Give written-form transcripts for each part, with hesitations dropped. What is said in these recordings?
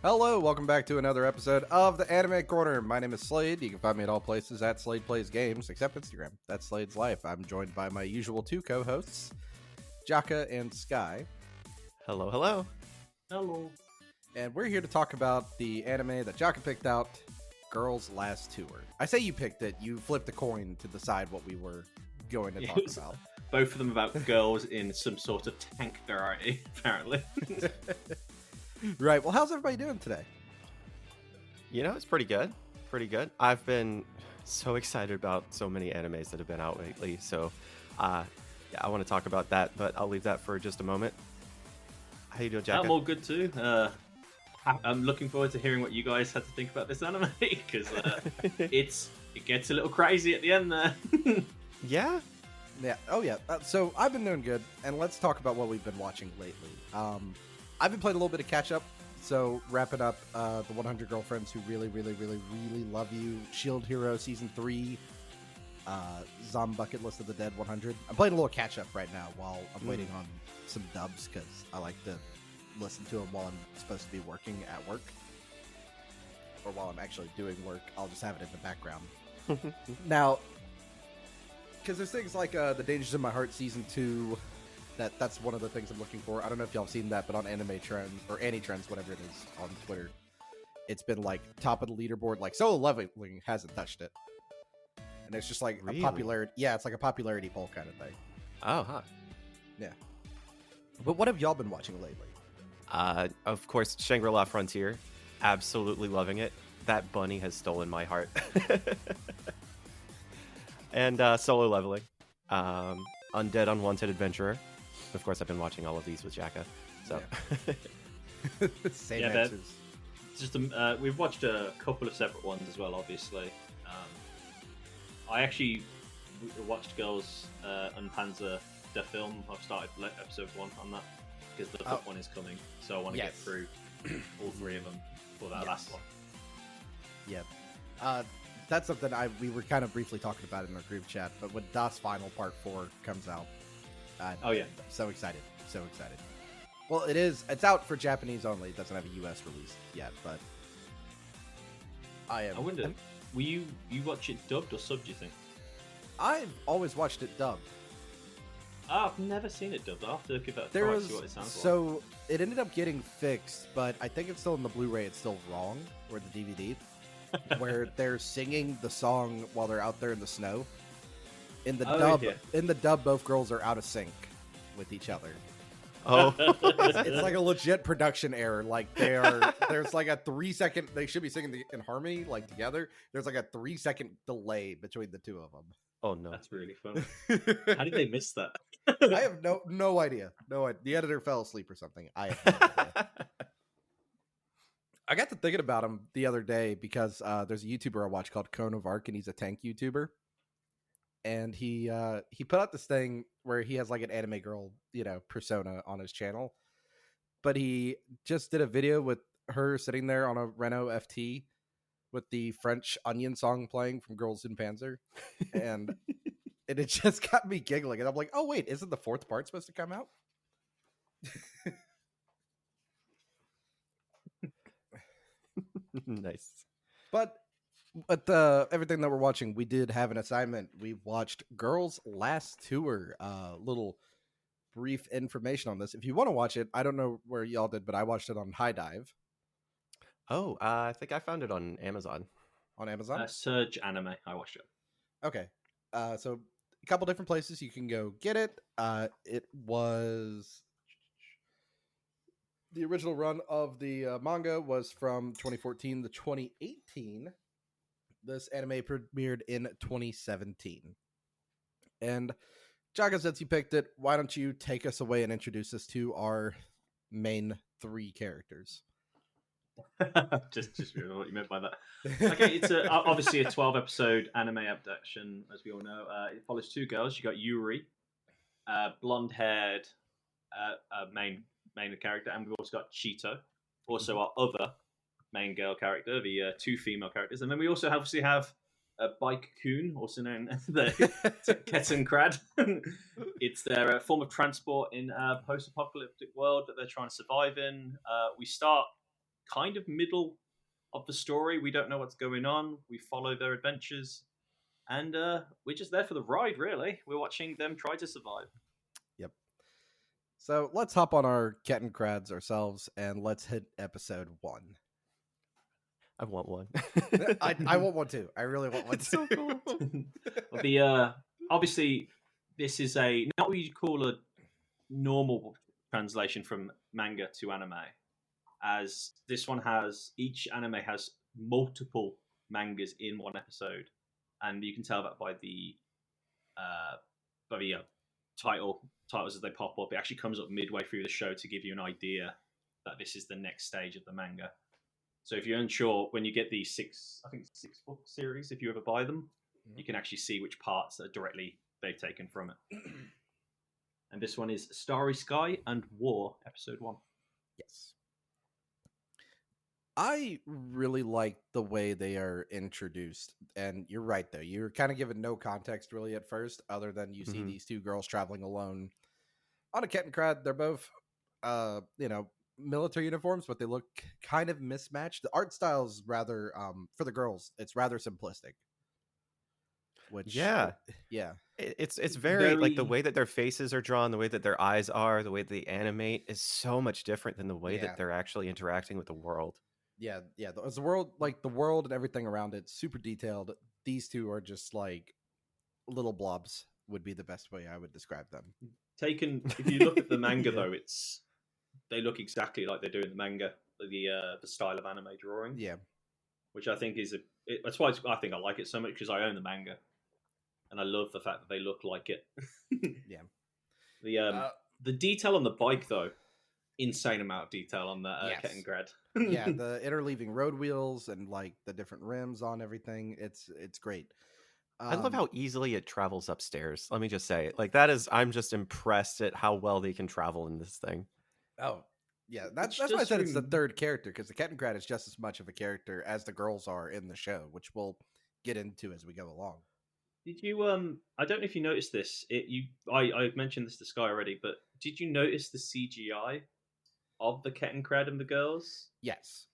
Hello, welcome back to another episode of the Anime Corner. My name is Slade. You can find me at all places at Slade Plays Games, except Instagram. That's Slade's Life. I'm joined by my usual two co-hosts, Jaka and Sky. Hello, hello. Hello. And we're here to talk about the anime that Jaka picked out, Girls' Last Tour. I say you picked it, you flipped a coin to decide what we were going to talk about. Both of them about girls in some sort of tank variety, apparently. Right, well, how's everybody doing today? You know, it's pretty good. Pretty good. I've been so excited about so many animes that have been out lately. So, yeah, I want to talk about that, but I'll leave that for just a moment. How you doing, Jaka? I'm all good too. I'm looking forward to hearing what you guys had to think about this anime because it gets a little crazy at the end there. Yeah? Yeah. Oh, yeah. So I've been doing good, and let's talk about what we've been watching lately. I've been playing a little bit of catch up, so wrapping up the 100 Girlfriends Who Really, Really, Really, Really Love You, Shield Hero Season 3, Zom Bucket List of the Dead 100. I'm playing a little catch up right now while I'm waiting on some dubs because I like to listen to them while I'm supposed to be working at work. Or while I'm actually doing work, I'll just have it in the background. Now, because there's things like The Dangers in My Heart Season 2, that's one of the things I'm looking for. I don't know if y'all have seen that, but on Anime Trends, or Trends, whatever it is, on Twitter, it's been like top of the leaderboard. Like Solo Leveling hasn't touched it. And it's just like Really? a popularity. Yeah, it's like a popularity poll kind of thing. Oh, huh. Yeah. But what have y'all been watching lately? Of course, Shangri-La Frontier. Absolutely loving it. That bunny has stolen my heart. And Solo Leveling. Undead Unwanted Adventurer. Of course, I've been watching all of these with Jaka. So, Yeah. Same answers. Just we've watched a couple of separate ones as well, obviously. I actually watched Girls Unpanzer the film. I've started episode 1 on that because the fifth one is coming, so I want to get through all 3 of them for that last one. Yeah. That's something we were kind of briefly talking about in our group chat, but when Das Final Part 4 comes out, I'm so excited. So excited. Well, it's out for Japanese only. It doesn't have a US release yet, but I wonder, will you watch it dubbed or subbed, do you think? I've always watched it dubbed. I've never seen it dubbed. I'll have to give it a try to see what it sounds like. So it ended up getting fixed, but I think it's still in the Blu-ray. It's still wrong, or the DVD. Where they're singing the song while they're out there in the snow. In the dub, both girls are out of sync with each other. oh, It's like a legit production error. Like there's like a 3-second. They should be singing in harmony, like together. There's like a 3-second delay between the two of them. oh no. That's really funny. How did they miss that? I have no idea. No idea. The editor fell asleep or something. I have no idea. I got to thinking about him the other day because there's a YouTuber I watch called Cone of Arc, and he's a tank YouTuber. And he put out this thing where he has like an anime girl, persona on his channel. But he just did a video with her sitting there on a Renault FT with the French Onion song playing from Girls in Panzer, and it just got me giggling. And I'm like, oh wait, isn't the fourth part supposed to come out? Nice. But everything that we're watching, we did have an assignment. We watched Girls Last Tour. Little brief information on this. If you want to watch it, I don't know where y'all did, but I watched it on High Dive Oh, I think I found it on Amazon. on Amazon. Surge Anime. I watched it. Okay. So a couple different places you can go get it. It was the original run of the manga was from 2014 to 2018. This anime premiered in 2017. And Jaka, since you picked it, why don't you take us away and introduce us to our main three characters? just what you meant by that. Okay, it's obviously a 12-episode anime adaptation, as we all know. It follows two girls. You got Yuri, blonde-haired main character, and we've also got Cheeto, also our other main girl character, the two female characters, and then we also obviously have Bike Coon, also known as the kettenkrad. It's their form of transport in a post-apocalyptic world that they're trying to survive in. We start kind of middle of the story. We don't know what's going on. We follow their adventures, and we're just there for the ride, really. We're watching them try to survive. Yep. So let's hop on our kettenkrads ourselves, and let's hit episode 1. I want one. I want one too. I really want one. It's so cool. Well, the obviously this is a not what you'd call a normal translation from manga to anime, as this one has each anime has multiple mangas in one episode, and you can tell that by the titles as they pop up. It actually comes up midway through the show to give you an idea that this is the next stage of the manga. So if you're unsure, when you get the 6-book series, if you ever buy them, you can actually see which parts are directly they've taken from it. And this one is Starry Sky and War, episode 1. Yes. I really like the way they are introduced. And you're right, though. You're kind of given no context really at first, other than you see these two girls traveling alone on a kettenkrad. They're both, military uniforms, but they look kind of mismatched. The art style is rather, for the girls, it's rather simplistic. Which, yeah, it's very like the way that their faces are drawn, the way that their eyes are, the way they animate is so much different than the way that they're actually interacting with the world. Yeah. As the world, like the world and everything around it, super detailed. These two are just like little blobs. Would be the best way I would describe them. If you look at the manga though, they look exactly like they do in the manga, the style of anime drawing. Yeah, which I think that's why I think I like it so much, because I own the manga, and I love the fact that they look like it. Yeah. The detail on the bike though, insane amount of detail on the kettenkrad. Yeah, the interleaving road wheels and like the different rims on everything. It's great. I love how easily it travels upstairs. Let me just say, like I'm just impressed at how well they can travel in this thing. Oh, yeah. That's why I said it's the third character, because the kettenkrad is just as much of a character as the girls are in the show, which we'll get into as we go along. Did you I don't know if you noticed this. I mentioned this to Sky already, but did you notice the CGI of the kettenkrad and the girls? Yes.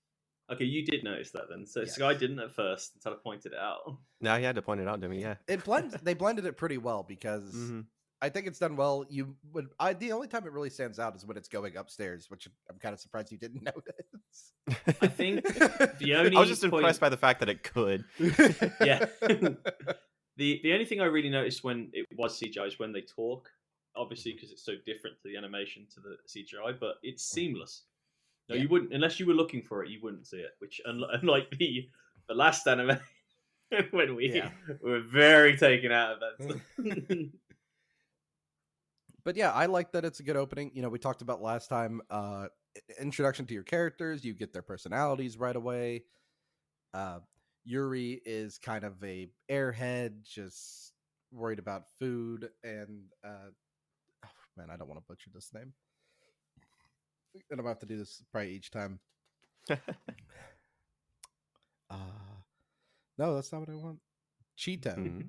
Okay, you did notice that then. So yes. Sky didn't at first until I pointed it out. Now he had to point it out to me. Yeah, They blended it pretty well, because I think it's done well. The only time it really stands out is when it's going upstairs, which I'm kind of surprised you didn't notice. I think the only I was just impressed by the fact that it could. Yeah. The only thing I really noticed when it was CGI is when they talk, obviously because it's so different to the animation to the CGI, but it's seamless. No, you wouldn't, unless you were looking for it, you wouldn't see it. Which, unlike the last anime, when we were very taken out of that. But yeah, I like that it's a good opening. We talked about last time, introduction to your characters. You get their personalities right away. Yuri is kind of a airhead, just worried about food, and I don't want to butcher this name, and I'm about to do this probably each time. No, that's not what I want. Cheeto. Mhm.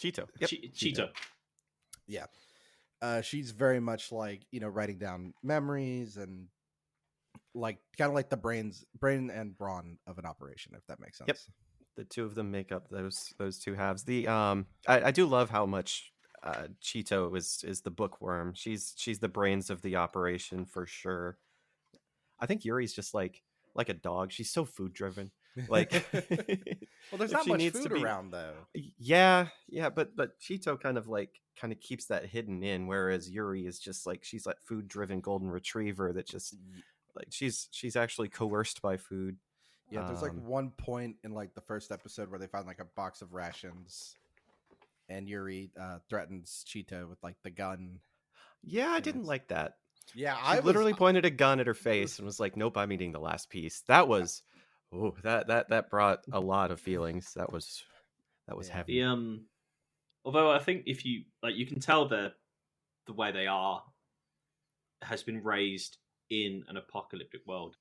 Cheeto. Yep. Cheeto. Yeah. She's very much like, writing down memories and like kind of like the brain and brawn of an operation, if that makes Yep. sense. The two of them make up those two halves. I do love how much Cheeto is the bookworm. She's the brains of the operation for sure. I think Yuri's just like a dog. She's so food driven. Like Well, there's if not she much needs to food be around though. yeah, but Cheeto kind of keeps that hidden in, whereas Yuri is just like she's like food driven golden retriever that just like she's actually coerced by food. Yeah, there's like Um, one point in like the first episode where they find like a box of rations, and Yuri threatens Cheeto with like the gun. yeah, I And didn't like that. yeah, She literally pointed a gun at her face and was like, "Nope, I'm eating the last piece." That was, oh, that brought a lot of feelings. That was yeah, heavy. Although I think if you like, you can tell the way they are has been raised in an apocalyptic world.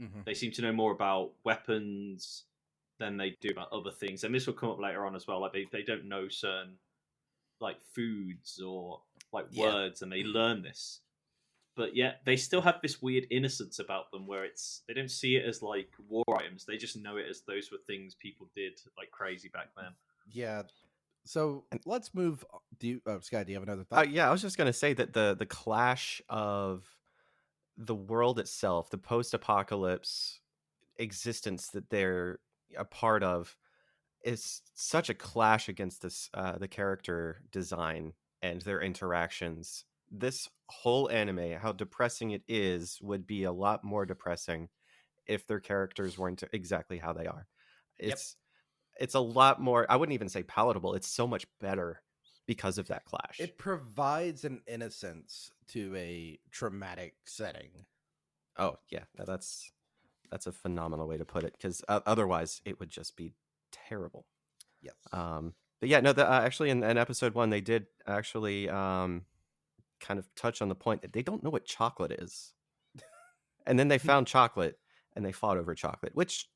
hmm They seem to know more about weapons than they do about other things, and this will come up later on as well. Like they don't know certain like foods or like yeah. words, and they learn this. But yet they still have this weird innocence about them, where they don't see it as like war items. They just know it as those were things people did like crazy back then. Yeah. So And let's move. Sky, do you have another thought? yeah, I was just gonna say that the clash of the world itself, the post-apocalypse existence that they're a part of, is such a clash against the character design and their interactions. This whole anime, how depressing it is, would be a lot more depressing if their characters weren't exactly how they are. Yep. It's a lot more, I wouldn't even say palatable, it's so much better because of that clash. It provides an innocence to a traumatic setting. Oh yeah, that's a phenomenal way to put it, because otherwise it would just be terrible. Yes. But yeah, no, actually in episode 1 they did actually kind of touch on the point that they don't know what chocolate is, and then they found chocolate and they fought over chocolate, which,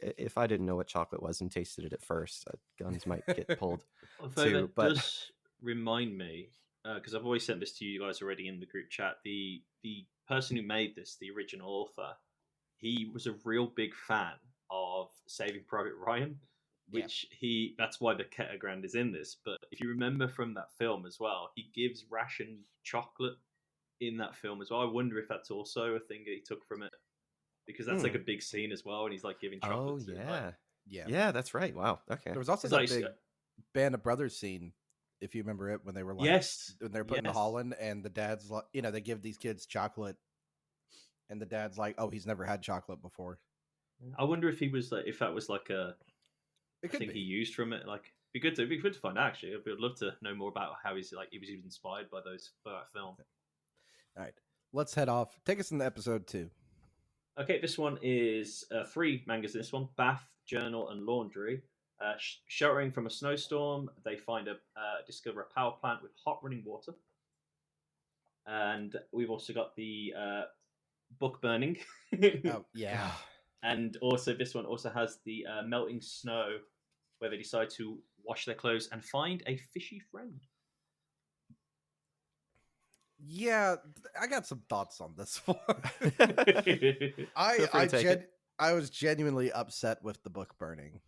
if I didn't know what chocolate was and tasted it at first, guns might get pulled Although too. that But does remind me, because I've always sent this to you guys already in the group chat. The person who made this, the original author, he was a real big fan of Saving Private Ryan, Yeah. which that's why the kettenkrad is in this. But if you remember from that film as well, he gives ration chocolate in that film as well. I wonder if that's also a thing that he took from it, because that's like a big scene as well, and he's like giving chocolate oh to yeah, Yeah. yeah, that's right. Wow. Okay. There was also it's that like big Band of Brothers scene, if you remember it, when they were like, yes, when they're putting the yes. Holland, and the dad's like, they give these kids chocolate, and the dad's like, oh, he's never had chocolate before. I wonder if he was like, if that was like a It could thing he be. used from it. Like, it'd be good to find out. Actually, I'd love to know more about how he was even inspired by that film. All right, let's head off. Take us into episode 2. Okay, this one is 3 mangas. This one, Bath, Journal, and Laundry. Sheltering from a snowstorm, they discover a power plant with hot running water, and we've also got the book burning. Oh yeah. And also, this one also has the melting snow, where they decide to wash their clothes and find a fishy friend. Yeah, I got some thoughts on this one. Feel free to take it. I was genuinely upset with the book burning.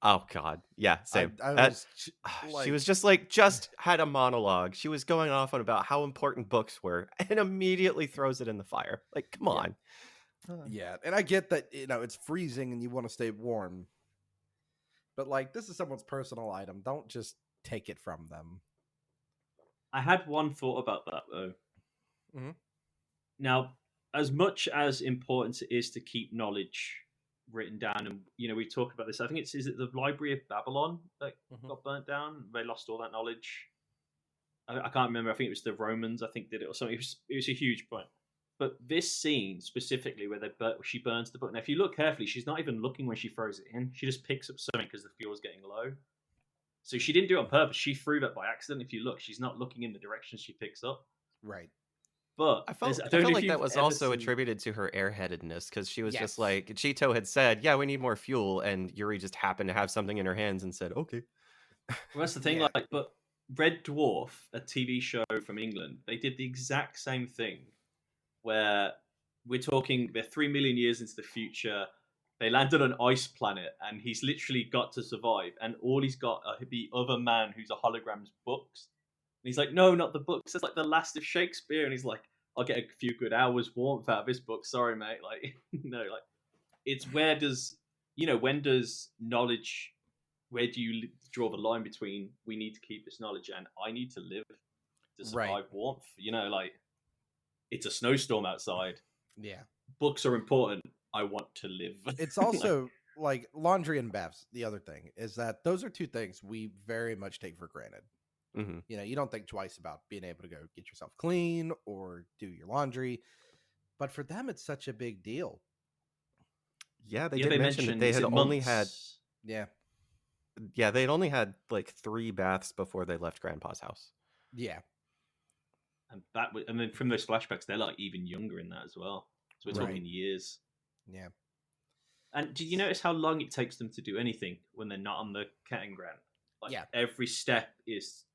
Oh God, yeah, same. I That- was she was just had a monologue. She was going off on about how important books were, and immediately throws it in the fire. Like, come on. yeah, and I get that it's freezing and you want to stay warm, but like this is someone's personal item. Don't just take it from them. I had one thought about that though. Mhm. Now, as much as important it is to keep knowledge written down, and we talk about this. I think is it the Library of Babylon that got burnt down? They lost all that knowledge. I can't remember. I think it was the Romans. I think did it or something. It was a huge point. But this scene specifically, where she burns the book. Now, if you look carefully, she's not even looking when she throws it in. She just picks up something because the fuel's getting low. So she didn't do it on purpose. She threw that by accident. If you look, she's not looking in the direction she picks up. Right. But I I felt I don't know felt if like that you've was ever also seen. attributed to her airheadedness because she was just Yes. like Cheeto had said, "Yeah, we need more fuel," and Yuri just happened to have something in her hands and said, "Okay." Well, that's the thing. Yeah. Like, but Red Dwarf, a TV show from England, they did the exact same thing. Where we're talking, they're 3 million years into the future. They landed on an ice planet, and he's literally got to survive. And all he's got are the other man who's a hologram's books. And he's like, no, not the books. It's like the last of Shakespeare. And he's like, I'll get a few good hours warmth out of this book. Sorry, mate. Like, no, like it's where does when does knowledge? Where do you draw the line between we need to keep this knowledge and I need to live to Right. survive warmth? Like it's a snowstorm outside. Yeah. Books are important. I want to live. It's Like, also like laundry and baths. The other thing is that those are two things we very much take for granted. Hmm. You don't think twice about being able to go get yourself clean or do your laundry. But for them, it's such a big deal. Yeah, they yeah, did they mention that mentioned they is had it only had months? Yeah. they'd only had like 3 baths before they left Grandpa's house. Yeah. And then from those flashbacks, they're like even younger in that as well. So we're Right. talking years. Yeah. And did you notice how long it takes them to do anything when they're not on the kettenkrad? Like Yeah. every step is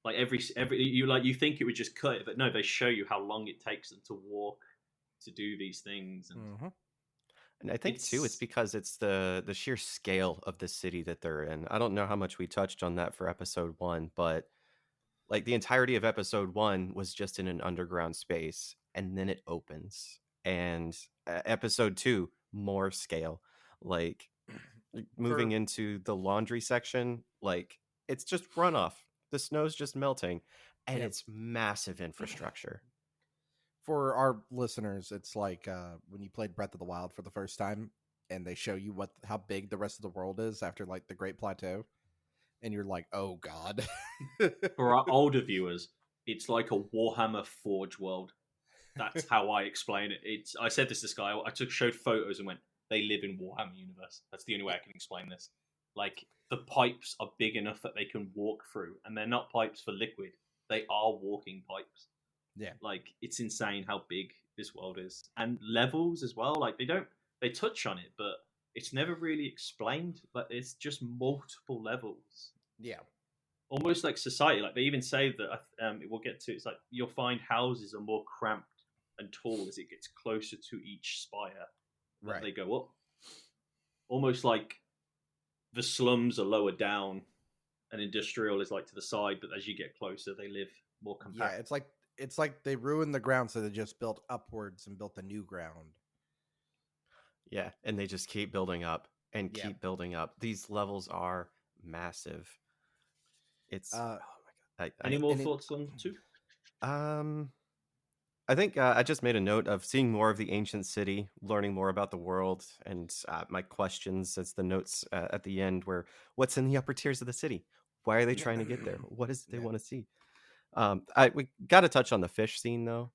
like every you think it would just cut it, but no, they show you how long it takes them to walk to do these things, and Mm-hmm. And I think too, it's it's because it's the sheer scale of the city that they're in. I don't know how much we touched on that for episode 1, but like the entirety of episode 1 was just in an underground space, and then it opens. And episode 2, more scale. Like moving For into the laundry section, like it's just runoff. The snow's just melting, and yeah, it's massive infrastructure. for our listeners, it's like when you played Breath of the Wild for the first time, and they show you how big the rest of the world is after like the Great Plateau, and you're like, oh god. for our older viewers, it's like a Warhammer Forge world. That's how I explain it. I said this to Sky. I showed photos and went, they live in Warhammer universe. That's the only way I can explain this. Like the pipes are big enough that they can walk through, and they're not pipes for liquid. They are walking pipes. Yeah. Like it's insane how big this world is, and levels as well. Like they touch on it, but it's never really explained. But it's just multiple levels, Yeah. almost like society. Like they even say that we'll get to. It's like you'll find houses are more cramped and tall as it gets closer to each spire that Right. they go up. Almost like the slums are lower down, and industrial is like to the side. But as you get closer, they live more Yeah, compact. it's like they ruined the ground, so they just built upwards and built a new ground. Yeah, and they just keep building up and Yeah. keep building up. These levels are massive. It's Uh oh my god. Any more and it, thoughts on two? I think I just made a note of seeing more of the ancient city, learning more about the world, and my questions as the notes at the end were, what's in the upper tiers of the city? Why are they trying to get there? What is it they yeah. want to see? We got to touch on the fish scene though,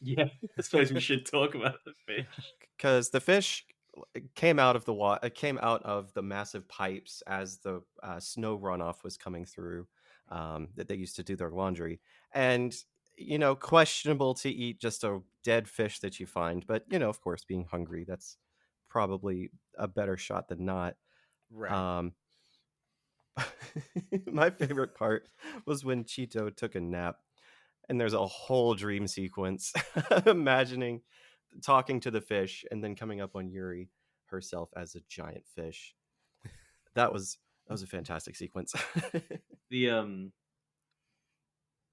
Yeah, I suppose we should talk about the fish. because the fish came out of the came out of the massive pipes as the snow runoff was coming through, that they used to do their laundry, and questionable to eat just a dead fish that you find, but of course, being hungry, that's probably a better shot than not. Right. um my favorite part was when Cheeto took a nap, and there's a whole dream sequence imagining talking to the fish and then coming up on Yuri herself as a giant fish. That was a fantastic sequence. The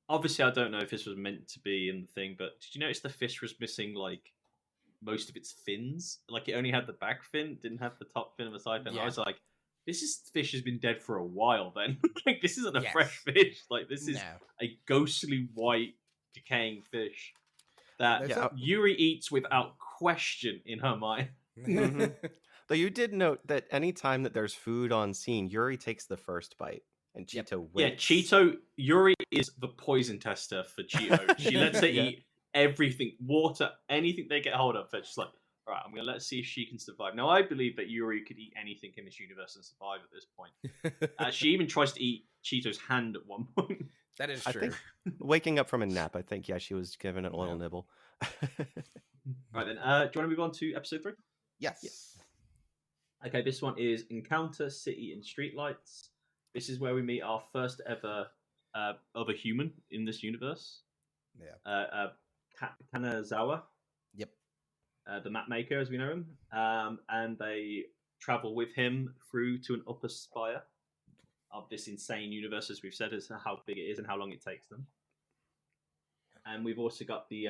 obviously I don't know if this was meant to be in the thing, but did you notice the fish was missing like most of its fins? Like it only had the back fin, didn't have the top fin and the side fin. I Yeah. was like, fish has been dead for a while then. Like this isn't a Yes. fresh fish. Like this is No. a ghostly white decaying fish that There's Yeah. Yuri eats without question in her mind. Mhm. Though you did note that any time that there's food on scene, Yuri takes the first bite and Yep. Cheeto Yeah, waits. Yuri is the poison tester for Cheeto. She lets her Yeah. eat everything, water, anything they get hold of. They're just like, all right, I'm going to let's see if she can survive. Now, I believe that Yuri could eat anything in this universe and survive at this point. She even tries to eat Cheeto's hand at one point. That is I true. think waking up from a nap, I think, yeah, she was given it a little nibble. Right then, do you want to move on to episode 3? Yes. Okay, this one is Encounter City and Streetlights. This is where we meet our first ever other human in this universe. Yeah. Kanazawa, Yep. the map maker, as we know him, and they travel with him through to an upper spire of this insane universe, as we've said, as to how big it is and how long it takes them. And we've also got the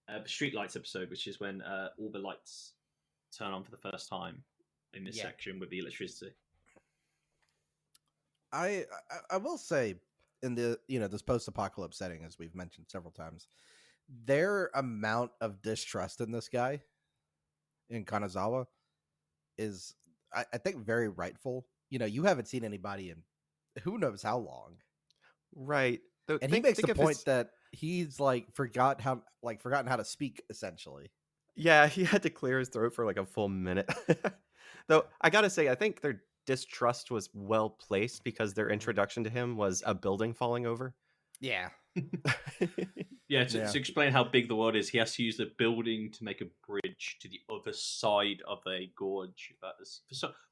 Streetlights episode, which is when all the lights turn on for the first time in this section with the electricity. I will say, in the this post-apocalypse setting, as we've mentioned several times, their amount of distrust in this guy in Kanazawa is, I think, very rightful. You haven't seen anybody in who knows how long, Right. Though, and he makes the point that he's forgotten how to speak, essentially. Yeah, he had to clear his throat for like a full minute. Though I gotta say, I think their distrust was well placed because their introduction to him was a building falling over. Yeah. Yeah, to explain how big the world is, he has to use the building to make a bridge to the other side of a gorge.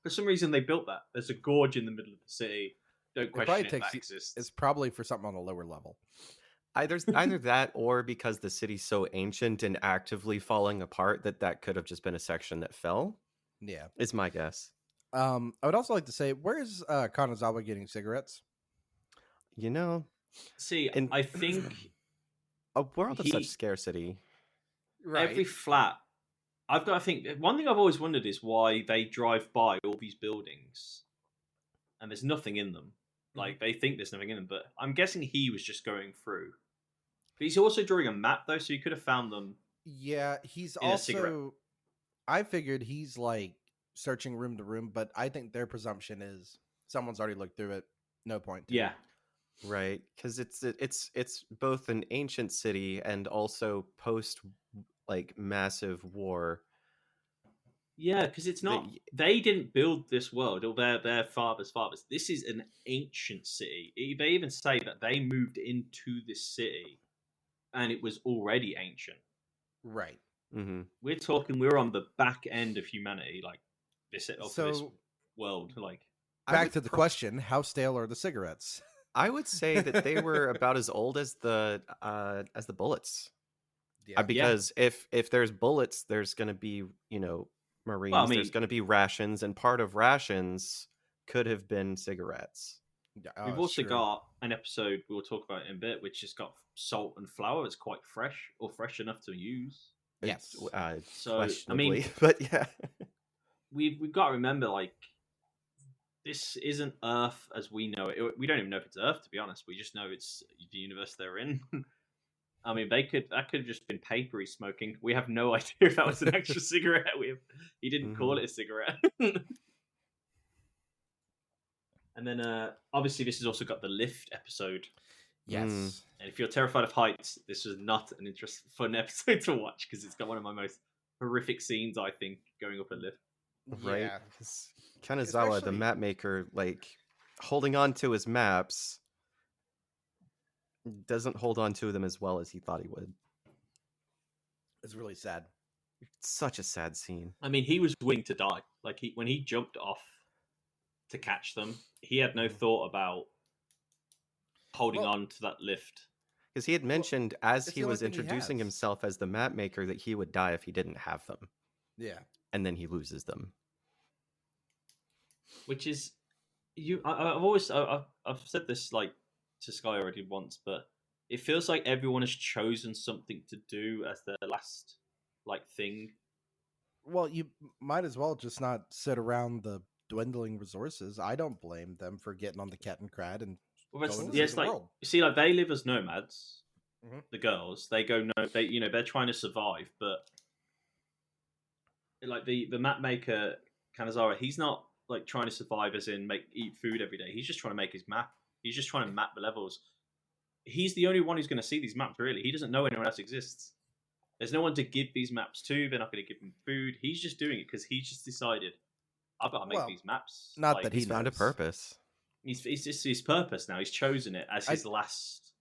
For some reason, they built that. There's a gorge in the middle of the city. Don't question if that exists. It's probably for something on a lower level. Either that, or because the city's so ancient and actively falling apart that could have just been a section that fell. Yeah, is my guess. I would also like to say, where's Kanazawa getting cigarettes? See, I think a world of such scarcity. Right. Every flat, I've got to think. One thing I've always wondered is why they drive by all these buildings, and there's nothing in them. Like they think there's nothing in them, but I'm guessing he was just going through. But he's also drawing a map though, so he could have found them. Yeah, he's also. I figured he's searching room to room, but I think their presumption is someone's already looked through it. No point. Yeah. Right, because it's both an ancient city and also post massive war. Yeah, because it's not. They didn't build this world, or their fathers. This is an ancient city. They even say that they moved into this city, and it was already ancient. Right. Mm-hmm. We're on the back end of humanity, this world. Back to the question: how stale are the cigarettes? I would say that they were about as old as the bullets. Yeah. Because if there's bullets, there's going to be Marines. Well, there's going to be rations, and part of rations could have been cigarettes. We've also got an episode we'll talk about in a bit, which has got salt and flour. It's quite fresh, or fresh enough to use. Yes. So I mean, but yeah, we've got to remember, this isn't Earth as we know it. We don't even know if it's Earth, to be honest. We just know it's the universe they're in. I mean, that could have just been paper he's smoking. We have no idea if that was an actual cigarette. He didn't call it a cigarette. And then, obviously, this has also got the lift episode. Yes. And if you're terrified of heights, this was not an fun episode to watch because it's got one of my most horrific scenes, I think, going up a lift. Right. Yeah. Kanazawa, the map maker, holding on to his maps, doesn't hold on to them as well as he thought he would. It's really sad. It's such a sad scene. I mean, he was willing to die. When he jumped off to catch them, he had no thought about holding on to that lift. Because he had mentioned as he was introducing himself as the map maker that he would die if he didn't have them. Yeah. And then he loses them. Which is, I've said this to Sky already once, but it feels like everyone has chosen something to do as their last thing. Well, you might as well just not sit around the dwindling resources. I don't blame them for getting on the kettenkrad and going to the world. You see, they live as nomads. Mm-hmm. The girls, they go they're trying to survive, but the map maker Kanazawa, he's not trying to survive as in eat food every day. He's just trying to make his map. He's just trying to map the levels. He's the only one who's going to see these maps, really. He doesn't know anyone else exists. There's no one to give these maps to. They're not going to give him food. He's just doing it because he's just decided, I've got to make these maps. Not that he's found a purpose. It's just his purpose now. He's chosen it as his last.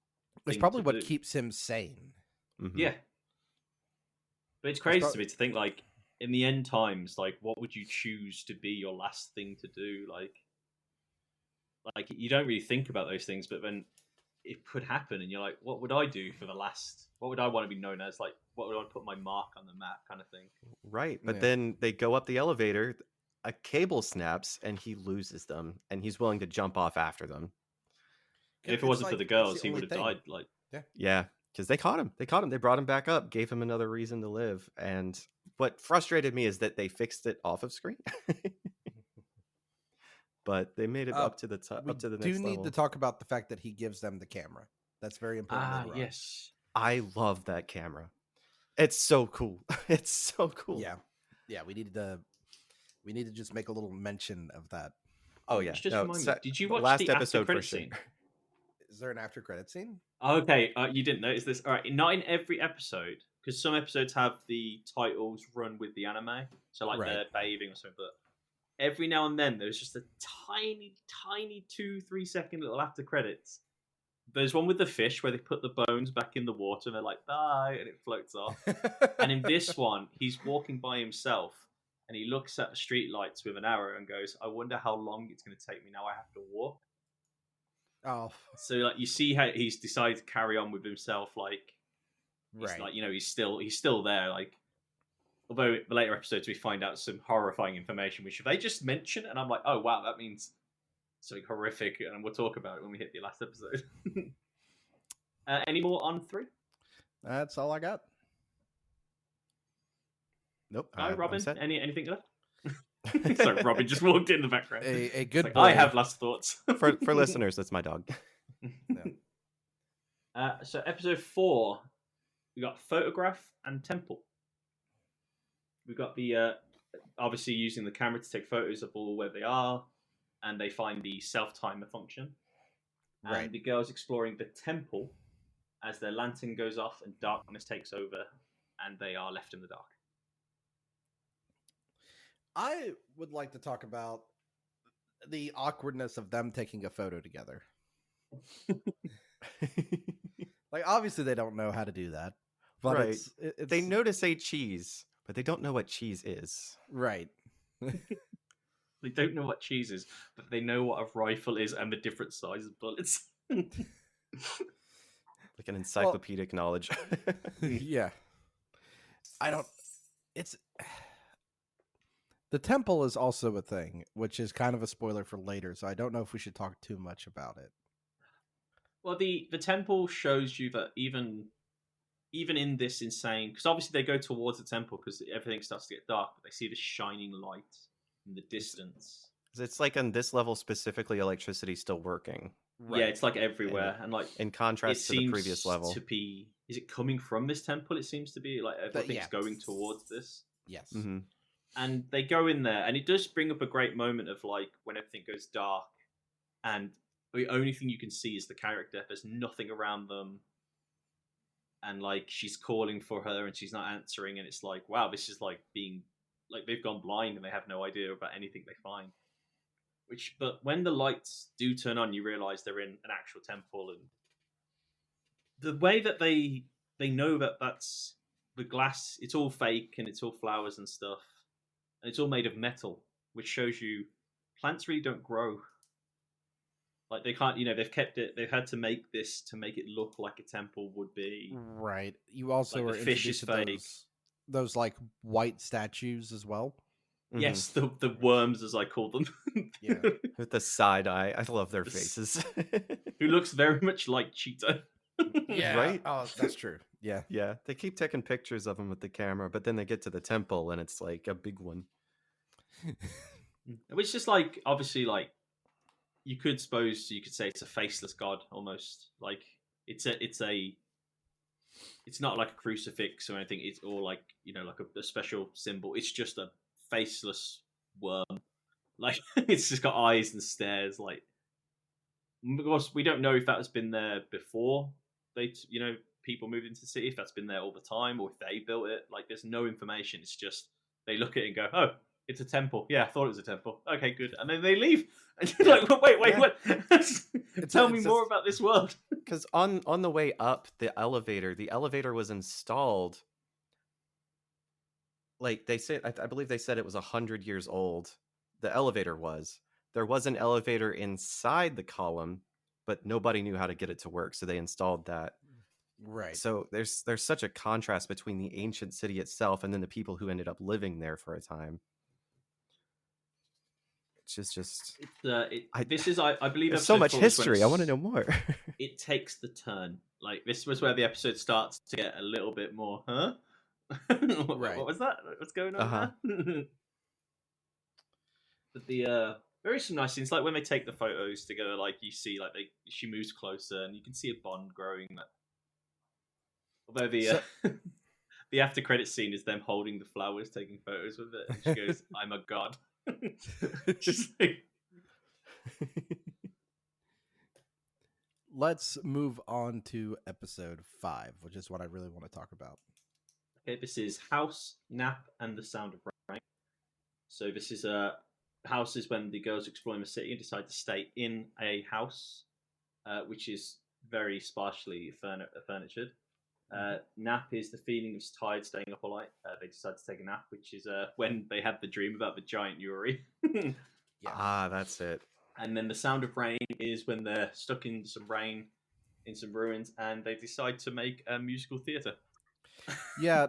It's thing probably to what do. keeps him sane. Mhm. Yeah, but it's crazy to me to think like in the end times, like what would you choose to be your last thing to do? Like you don't really think about those things, but then it could happen, and you're like, what would I do for the last? What would I want to be known as? Like, what would I put my mark on the map, kind of thing. Right. But Yeah. then they go up the elevator, a cable snaps, and he loses them, and he's willing to jump off after them. If it wasn't for the girls, he would have died. Like, Yeah, because they caught him. They caught him. They brought him back up, gave him another reason to live. And what frustrated me is that they fixed it off of screen. But they made it up to the top, up to the next level. We do need to talk about the fact that he gives them the camera. That's very important. later on. yes. I love that camera. It's so cool. It's so cool. Yeah. We need to just make a little mention of that. Oh yeah. Just remind me, did you watch last the episode after credit for sure. scene? Is there an after credit scene? Okay, you didn't notice this. All right, not in every episode, because some episodes have the titles run with the anime, so like they're bathing or something. But every now and then, there's just a tiny 2-3 second little after credits. There's one with the fish where they put the bones back in the water and they're like, bye, and it floats off. And in this one, he's walking by himself and he looks at the street lights with an arrow and goes, I wonder how long it's going to take me now I have to walk. Oh, so like you see how he's decided to carry on with himself, like like he's still there. Like although the later episodes we find out some horrifying information, which they just mention, and I'm like, oh wow, that means something horrific, and we'll talk about it when we hit the last episode. Any more on 3? That's all I got. Nope. Robin, anything left? Sorry, Robin just walked in the background. A good boy. I have last thoughts. for listeners, that's my dog. So episode 4, we got photograph and temple. We got the obviously using the camera to take photos of all where they are, and they find the self-timer function. And the girls exploring the temple as their lantern goes off and darkness takes over, and they are left in the dark. I would like to talk about the awkwardness of them taking a photo together. Like, obviously, they don't know how to do that. But Right. it's They notice a cheese, but they don't know what cheese is. Right. They don't know what cheese is, but they know what a rifle is and the different sizes of bullets. Like an encyclopedic knowledge. Yeah. The temple is also a thing, which is kind of a spoiler for later, so I don't know if we should talk too much about it. Well, the temple shows you that even in this insane, because obviously they go towards the temple because everything starts to get dark, but they see the shining light in the distance. It's like on this level specifically, electricity's still working. Right. Yeah, it's like everywhere, and like in contrast to the previous level. Is it coming from this temple? It seems to be like everything's going towards this. Yes. Mm-hmm. And they go in there, and it does bring up a great moment of like when everything goes dark, and the only thing you can see is the character. There's nothing around them, and like she's calling for her, and she's not answering, and it's like, wow, this is like being like they've gone blind and they have no idea about anything they find. But when the lights do turn on, you realize they're in an actual temple, and the way that they know that that's the glass, it's all fake and it's all flowers and stuff, and it's all made of metal, which shows you plants really don't grow. Like they can't, they've kept it. They've had to make this to make it look like a temple would be. Right. You also like are the fish is introduced to fake. Those like white statues as well. Mm-hmm. Yes, the worms, as I call them. Yeah. With the side eye. I love their faces. Who looks very much like Cheetah. Yeah. Right? Oh, that's true. Yeah. Yeah. They keep taking pictures of them with the camera, but then they get to the temple and it's like a big one. Which just like, obviously, like, you could say it's a faceless god almost. Like it's not like a crucifix or anything. It's all like, like a special symbol. It's just a faceless worm. Like it's just got eyes and stares. Like, of course, we don't know if that has been there before people moved into the city, if that's been there all the time, or if they built it. Like, there's no information. It's just they look at it and go, oh, It's a temple. Yeah, I thought it was a temple. Okay, good. And then they leave. And you're like, wait, Yeah. what? Tell me it's more just- about this world. Because on the way up, the elevator was installed. Like they said, I believe they said it was 100 years old. The elevator was. There was an elevator inside the column, but nobody knew how to get it to work, so they installed that. Right. So there's such a contrast between the ancient city itself and then the people who ended up living there for a time. It's just This is, I believe, there's so episode much 4 is when history. I want to know more. It takes the turn. Like, this was where the episode starts to get a little bit more, huh? Right. What was that? What's going on there? But there is some nice scenes, like when they take the photos together. Like you see, like she moves closer, and you can see a bond growing. Like, although the after credit scene is them holding the flowers, taking photos with it, and she goes, "I'm a god." Just like, Let's move on to episode 5, which is what I really want to talk about. okay, this is House, Nap, and the Sound of Rain. So this is house is when the girls exploring the city and decide to stay in a house, which is very sparsely furnitured. Nap is the feeling of tired, staying up all night. They decide to take a nap, which is when they have the dream about the giant Yuri. Yeah. Ah, that's it. And then the Sound of Rain is when they're stuck in some rain, in some ruins, and they decide to make a musical theater. Yeah,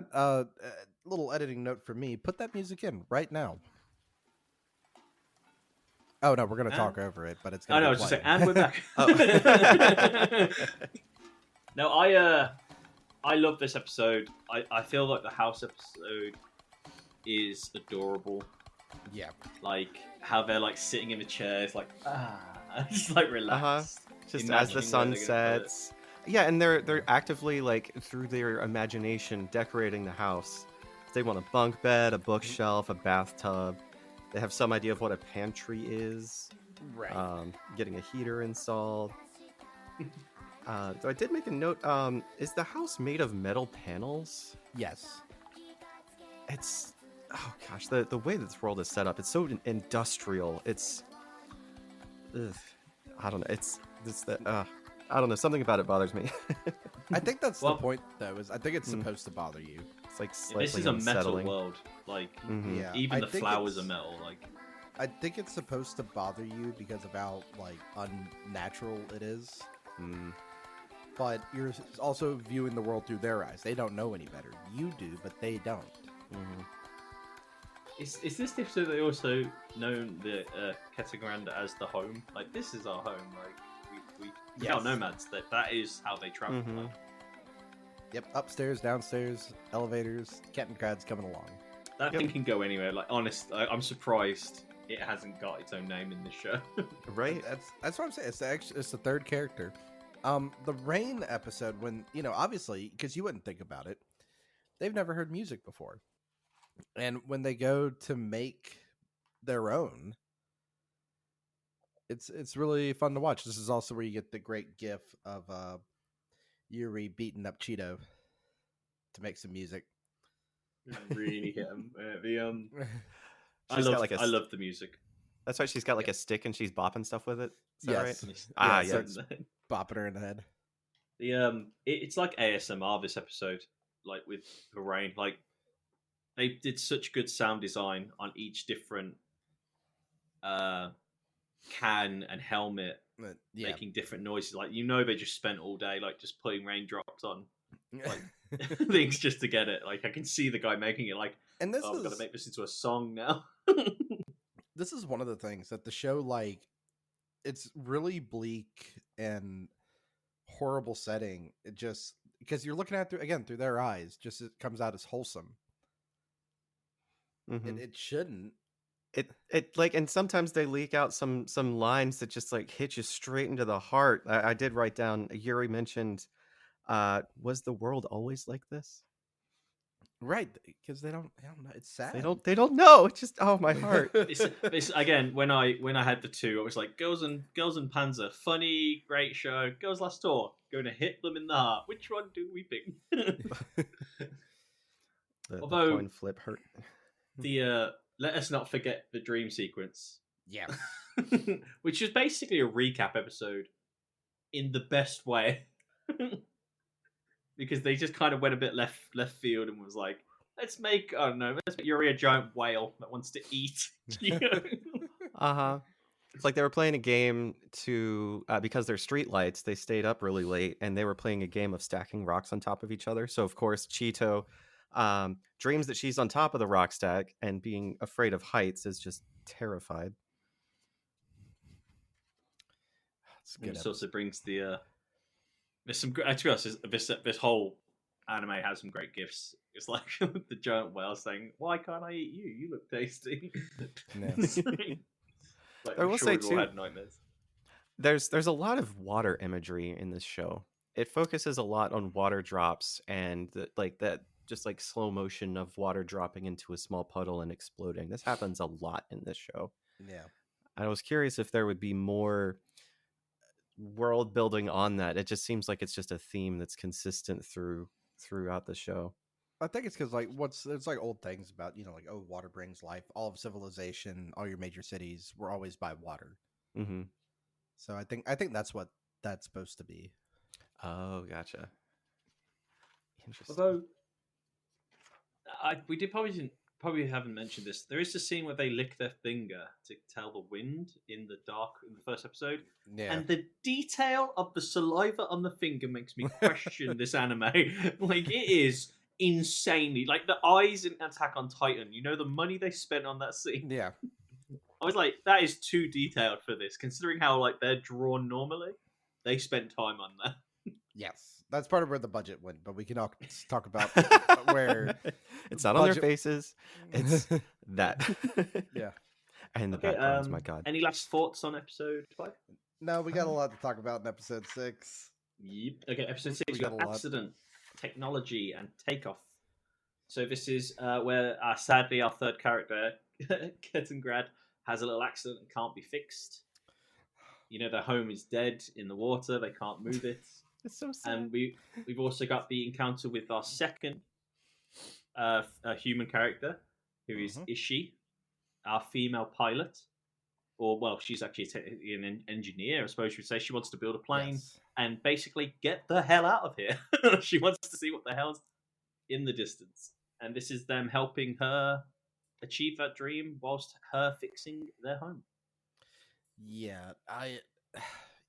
little editing note for me. Put that music in right now. Oh, no, we're going to talk over it, but it's going to I be was just saying, playing. and we're back. Oh. No, I love this episode. I feel like the house episode is adorable. Yeah. Like how they're like sitting in the chairs, like just like relaxed. Just as Imagining the where sun they're gonna put it. sets. Yeah, and they're actively like through their imagination decorating the house. They want a bunk bed, a bookshelf, a bathtub. They have some idea of what a pantry is. Right. Getting a heater installed. So I did make a note. Is the house made of metal panels? Yes. It's gosh, the way that this world is set up, it's so industrial. It's I don't know. It's that I don't know. Something about it bothers me. I think that's Well- the point, though. Is I think it's supposed to bother you. It's like slightly This is a metal unsettling. world. Like Mhm. Yeah. even I the think flowers are it's- metal. Like I think it's supposed to bother you because of how like unnatural it is. Mm. But you're also viewing the world through their eyes. They don't know any better. You do, but they don't. Mhm. is this the episode they also known the kettenkrad as the home? Like this is our home. Like we are Yes. nomads. That is how they travel. Mhm. Like, Yep. Upstairs, downstairs, elevators, kettenkrad's coming along. that Yep. thing can go anywhere. Like honest, I'm surprised it hasn't got its own name in this show. Right? That's what I'm saying. It's the third character. The rain episode, when obviously because you wouldn't think about it, they've never heard music before, and when they go to make their own, it's really fun to watch. This is also where you get the great gif of Yuri beating up Cheeto to make some music. Really hit 'em. I She's got love like a I love the music. That's why she's got like a stick and she's bopping stuff with it. Is that Yes. right? Ah, Yeah, yeah. so it's bopping her in the head. It's like ASMR this episode, like with the rain. Like they did such good sound design on each different can and helmet, But, yeah. making different noises. Like they just spent all day like just putting raindrops on like things just to get it. Like I can see the guy making it. Like and this I've got to is make this into a song now. this is one of the things that the show, like, it's really bleak and horrible setting. It just because you're looking at through their eyes, just it comes out as wholesome. Mhm. It shouldn't. It like, and sometimes they leak out some lines that just like hit you straight into the heart. I did write down. Yuri mentioned, "Was the world always like this?" Right, because they don't know. It's sad. They don't know. It's just my heart. This again, when I had the two, I was like, Girls and Panzer, funny, great show. Girls Last Tour, going to hit them in the heart. Which one do we pick? The Although- coin flip hurt. the let us not forget the dream sequence, Yeah. which is basically a recap episode in the best way, because they just kind of went a bit left field and was like, let's make Yuri a giant whale that wants to eat. Uh-huh. It's like they were playing a game to because they're streetlights, they stayed up really late and they were playing a game of stacking rocks on top of each other. So of course Cheeto dreams that she's on top of the rock stack, and being afraid of heights is just terrified. It's a good This also brings the there's some. To be honest, this whole anime has some great gifts. It's like the giant whale saying, "Why can't I eat you? You look tasty." Yes. Like, I I'm will sure say we've all too, had nightmares. there's a lot of water imagery in this show. It focuses a lot on water drops and like that just like slow motion of water dropping into a small puddle and exploding. This happens a lot in this show. Yeah. I was curious if there would be more world building on that. It just seems like it's just a theme that's consistent throughout the show. I think it's because there's like old things about like, oh, water brings life. All of civilization, all your major cities were always by water. Mm-hmm. So I think that's what that's supposed to be. Oh, gotcha. Interesting. Although we probably haven't mentioned this. There is a scene where they lick their finger to tell the wind in the dark in the first episode, Yeah. and the detail of the saliva on the finger makes me question this anime. Like, it is insanely like the eyes in Attack on Titan. You know the money they spent on that scene. Yeah. I was like, that is too detailed for this, considering how like they're drawn normally. They spent time on that. Yes. That's part of where the budget went, but we can talk about where it's not on their budget- faces. It's that. Yeah. And the backgrounds, my god. Any last thoughts on episode 5? No, we got a lot to talk about in episode 6. Yep. Okay, episode We 6, got we a got lot. accident, technology, and takeoff. So this is where sadly our third character, kettenkrad, has a little accident and can't be fixed. You know, their home is dead in the water. They can't move it. It's so sad. And we've also got the encounter with our second human character, who is Ishi, our female pilot. Or, well, she's actually an engineer, I suppose you would say. She wants to build a plane and basically get the hell out of here. She wants to see what the hell's in the distance. And this is them helping her achieve that dream whilst her fixing their home. Yeah,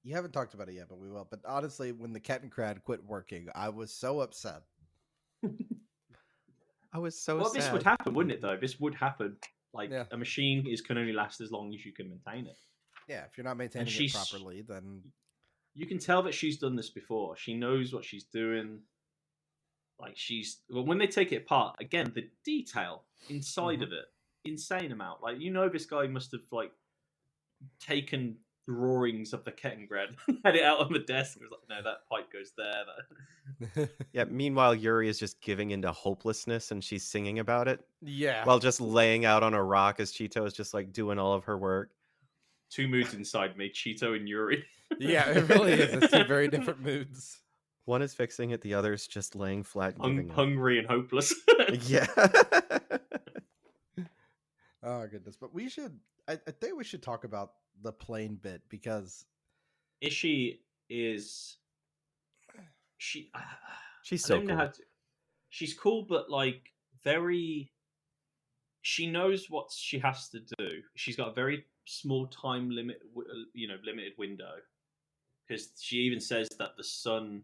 you haven't talked about it yet, but we will. But honestly, when the kettenkrad quit working, I was so upset. I was so Well, sad. this would happen, wouldn't it, though? This would happen. Like, Yeah. a machine can only last as long as you can maintain it. Yeah, if you're not maintaining it properly, then You can tell that she's done this before. She knows what she's doing. Like, when they take it apart, again, the detail inside of it, insane amount. Like, this guy must have, like, taken drawings of the kettenkrad, had it out on the desk, and was like, no, that pipe goes there. Yeah, meanwhile, Yuri is just giving into hopelessness and she's singing about it. yeah. While just laying out on a rock as Cheeto is just like doing all of her work. Two moods inside me, Cheeto and Yuri. Yeah, it really is. It's two very different moods. One is fixing it, the other's just laying flat and giving up. Hungry and hopeless. Yeah. Oh, goodness. But I think we should talk about the plane bit because Ishi is... She's so cool. She's cool, but like very. She knows what she has to do. She's got a very small time limit, limited window. Because she even says that the sun,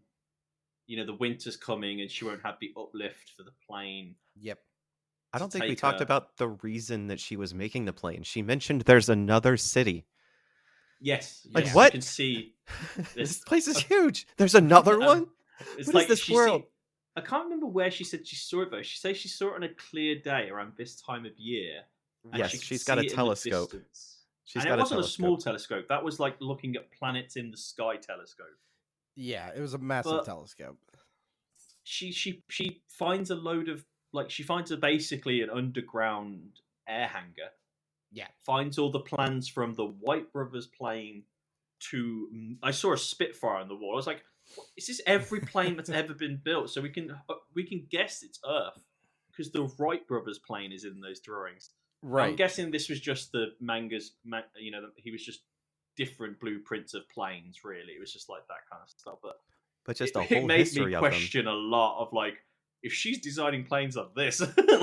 the winter's coming, and she won't have the uplift for the plane. Yep. I don't think we talked about the reason that she was making the plane. She mentioned there's another city. Yes. Like, yes, what? You can see this place is huge. There's another one? It's What like is this world? I can't remember where she said she saw it, though. She says she saw it on a clear day around this time of year. And Yes, she could she's got see a it in the telescope. distance. She's And got it wasn't a telescope. small telescope. That was like looking at planets in the sky telescope. Yeah, it was a massive But- telescope. She finds a load of she finds basically an underground air hangar. Yeah. Finds all the plans from the White Brothers plane to. I saw a Spitfire on the wall. I was like, "Is this every plane that's ever been built?" So we can guess it's Earth because the Wright Brothers plane is in those drawings. I'm Right. guessing this was just the manga's, he was just different blueprints of planes. Really, it was just like that kind of stuff. But But just it, a it whole made me history of them. question a lot of like, if she's designing planes like this,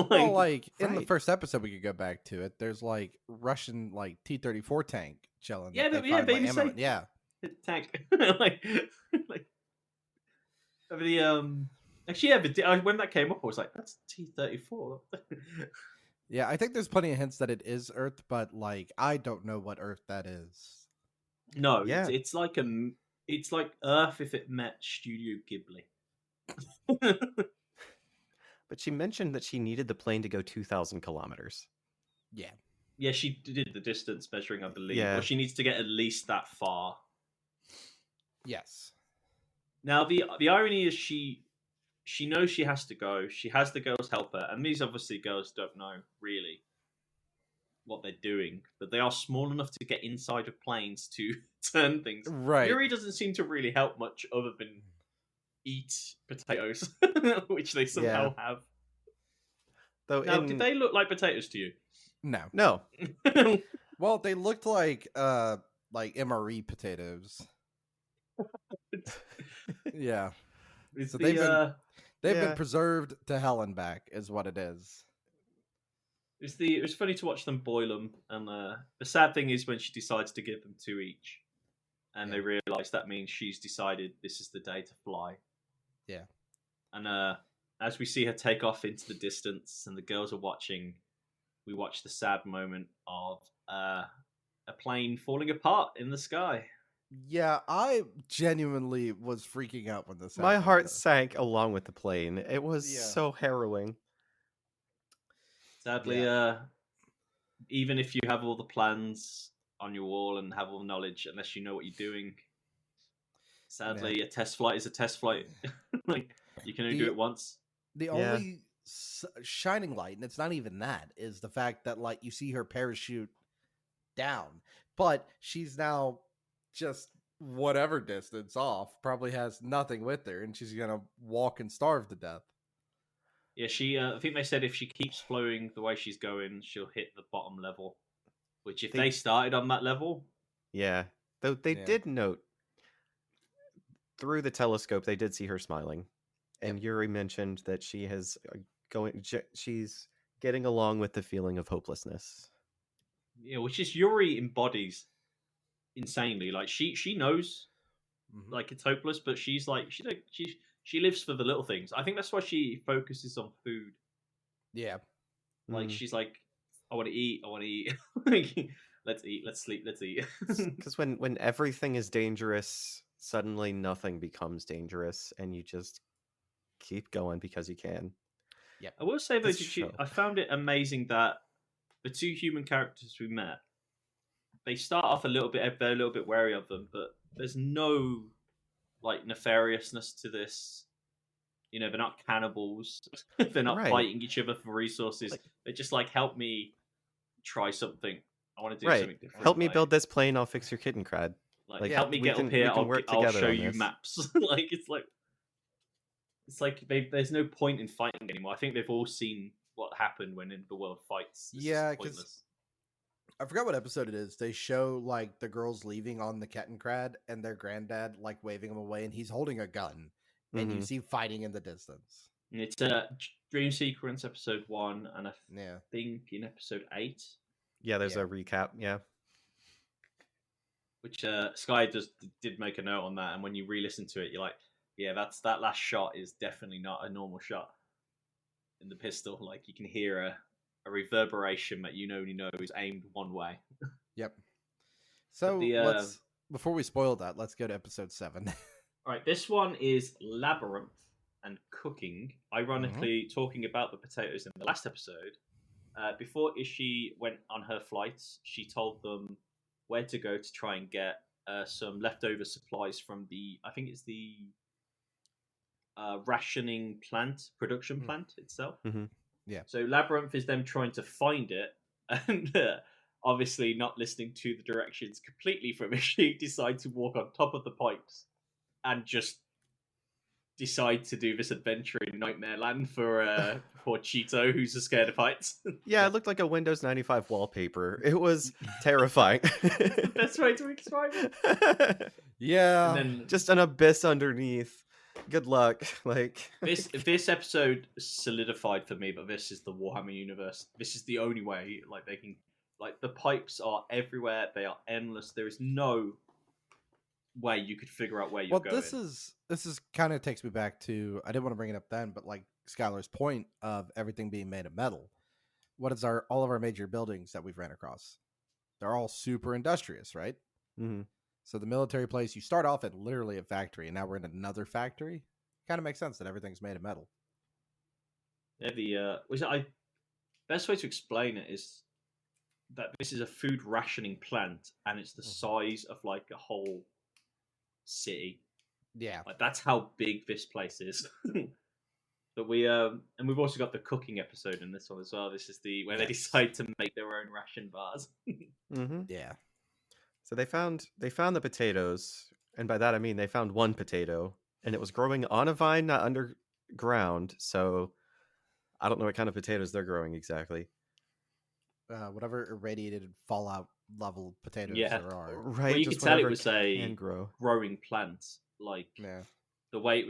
Well, like in the Right. first episode, we could go back to it. There's like Russian like T-34 tank chilling. yeah, that but they yeah, find, like, baby ammo say in. Yeah. tank, like, like the actually, yeah, but when that came up, I was like, that's T-34. Yeah, I think there's plenty of hints that it is Earth, but like I don't know what Earth that is. No, Yeah. it's like Earth if it met Studio Ghibli. But she mentioned that she needed the plane to go 2,000 kilometers. Yeah. Yeah, she did the distance measuring, I believe, or Yeah. she needs to get at least that far. Yes. Now, the irony is she knows she has to go. She has the girls help her, and these obviously girls don't know really what they're doing, but they are small enough to get inside of planes to turn things. Right. Yuri doesn't seem to really help much other than eat potatoes, which they somehow have. Though Now, did they look like potatoes to you? No. No. Well, they looked like MRE potatoes. Yeah. It's So the they've Yeah. been preserved to hell and back, is what it is. it was funny to watch them boil them, and the sad thing is when she decides to give them two each, and Yeah. they realise that means she's decided this is the day to fly. Yeah. And as we see her take off into the distance, and the girls are watching, we watch the sad moment of a plane falling apart in the sky. Yeah, I genuinely was freaking out when this My happened. heart sank along with the plane. It was Yeah. so harrowing. Sadly, even if you have all the plans on your wall and have all the knowledge, unless you know what you're doing, sadly, a test flight is a test flight. Like, you can only do it once. The Yeah. only shining light, and it's not even that, is the fact that like you see her parachute down, but she's now just whatever distance off, probably has nothing with her, and she's gonna walk and starve to death. Yeah, she. I think they said if she keeps flowing the way she's going, she'll hit the bottom level. Which, if they started on that level, Yeah. Though they Yeah. did note through the telescope, they did see her smiling. And Yuri mentioned that she has she's getting along with the feeling of hopelessness. yeah, which is Yuri embodies insanely. Like she knows, like it's hopeless, but she's like she lives for the little things. I think that's why she focuses on food. Yeah. Like she's like, I want to eat. I want to eat. Like, let's eat. Let's sleep. Let's eat. Because when everything is dangerous, suddenly nothing becomes dangerous, and you just keep going because you can. Yeah, I will say though, This show. I found it amazing that the two human characters we met, they start off they're a little bit wary of them, but there's no like nefariousness to this. You know, they're not cannibals. They're not Right. fighting each other for resources. They're just like, help me try something. I want to do something different. Help me like, build this plane. I'll fix your kettenkrad. Like, help me get up here. I'll show you maps. Like it's like there's no point in fighting anymore. I think they've all seen what happened when the world fights. It's Yeah, because I forgot what episode it is. They show like the girls leaving on the kettenkrad and their granddad like waving them away, and he's holding a gun, and you see fighting in the distance. It's a dream sequence episode 1, and I think in episode 8. Yeah, there's a recap. Yeah, which Sky did make a note on that, and when you re-listen to it, you're like, yeah, that last shot is definitely not a normal shot in the pistol. Like you can hear a reverberation that you only know is aimed one way. Yep. So let's before we spoil that, let's go to episode 7. All right, this one is Labyrinth and cooking. Ironically, talking about the potatoes in the last episode. Before Ishii went on her flights, she told them where to go to try and get some leftover supplies from I think it's the rationing production plant itself. Yeah. So Labyrinth is them trying to find it, and obviously not listening to the directions completely from Ishii, decide to walk on top of the pipes and just decide to do this adventure in Nightmare Land for poor Cheeto, who's scared of heights. Yeah, it looked like a Windows 95 wallpaper. It was terrifying. The best way to describe it. Yeah. And then Just an abyss underneath. Good luck. Like this episode solidified for me that this is the Warhammer universe. This is the only way. Like they can, like the pipes are everywhere. They are endless. There is no way you could figure out where you're going. This is kind of takes me back to, I didn't want to bring it up then, but like Skylar's point of everything being made of metal. What is all of our major buildings that we've ran across? They're all super industrious, right? Mhm. So the military place, you start off at literally a factory, and now we're in another factory. Kind of makes sense that everything's made of metal. Yeah, best way to explain it is that this is a food rationing plant, and it's the size of like a whole city. Yeah. Like that's how big this place is. But and we've also got the cooking episode in this one as well. This is where they decide to make their own ration bars. Mhm. Yeah. So they found the potatoes, and by that I mean they found one potato, and it was growing on a vine, not underground. So I don't know what kind of potatoes they're growing exactly. Whatever irradiated fallout level potatoes Yeah. there are. Right, Well, you just could tell it whatever was can a grow. growing plant. Like Yeah. the way it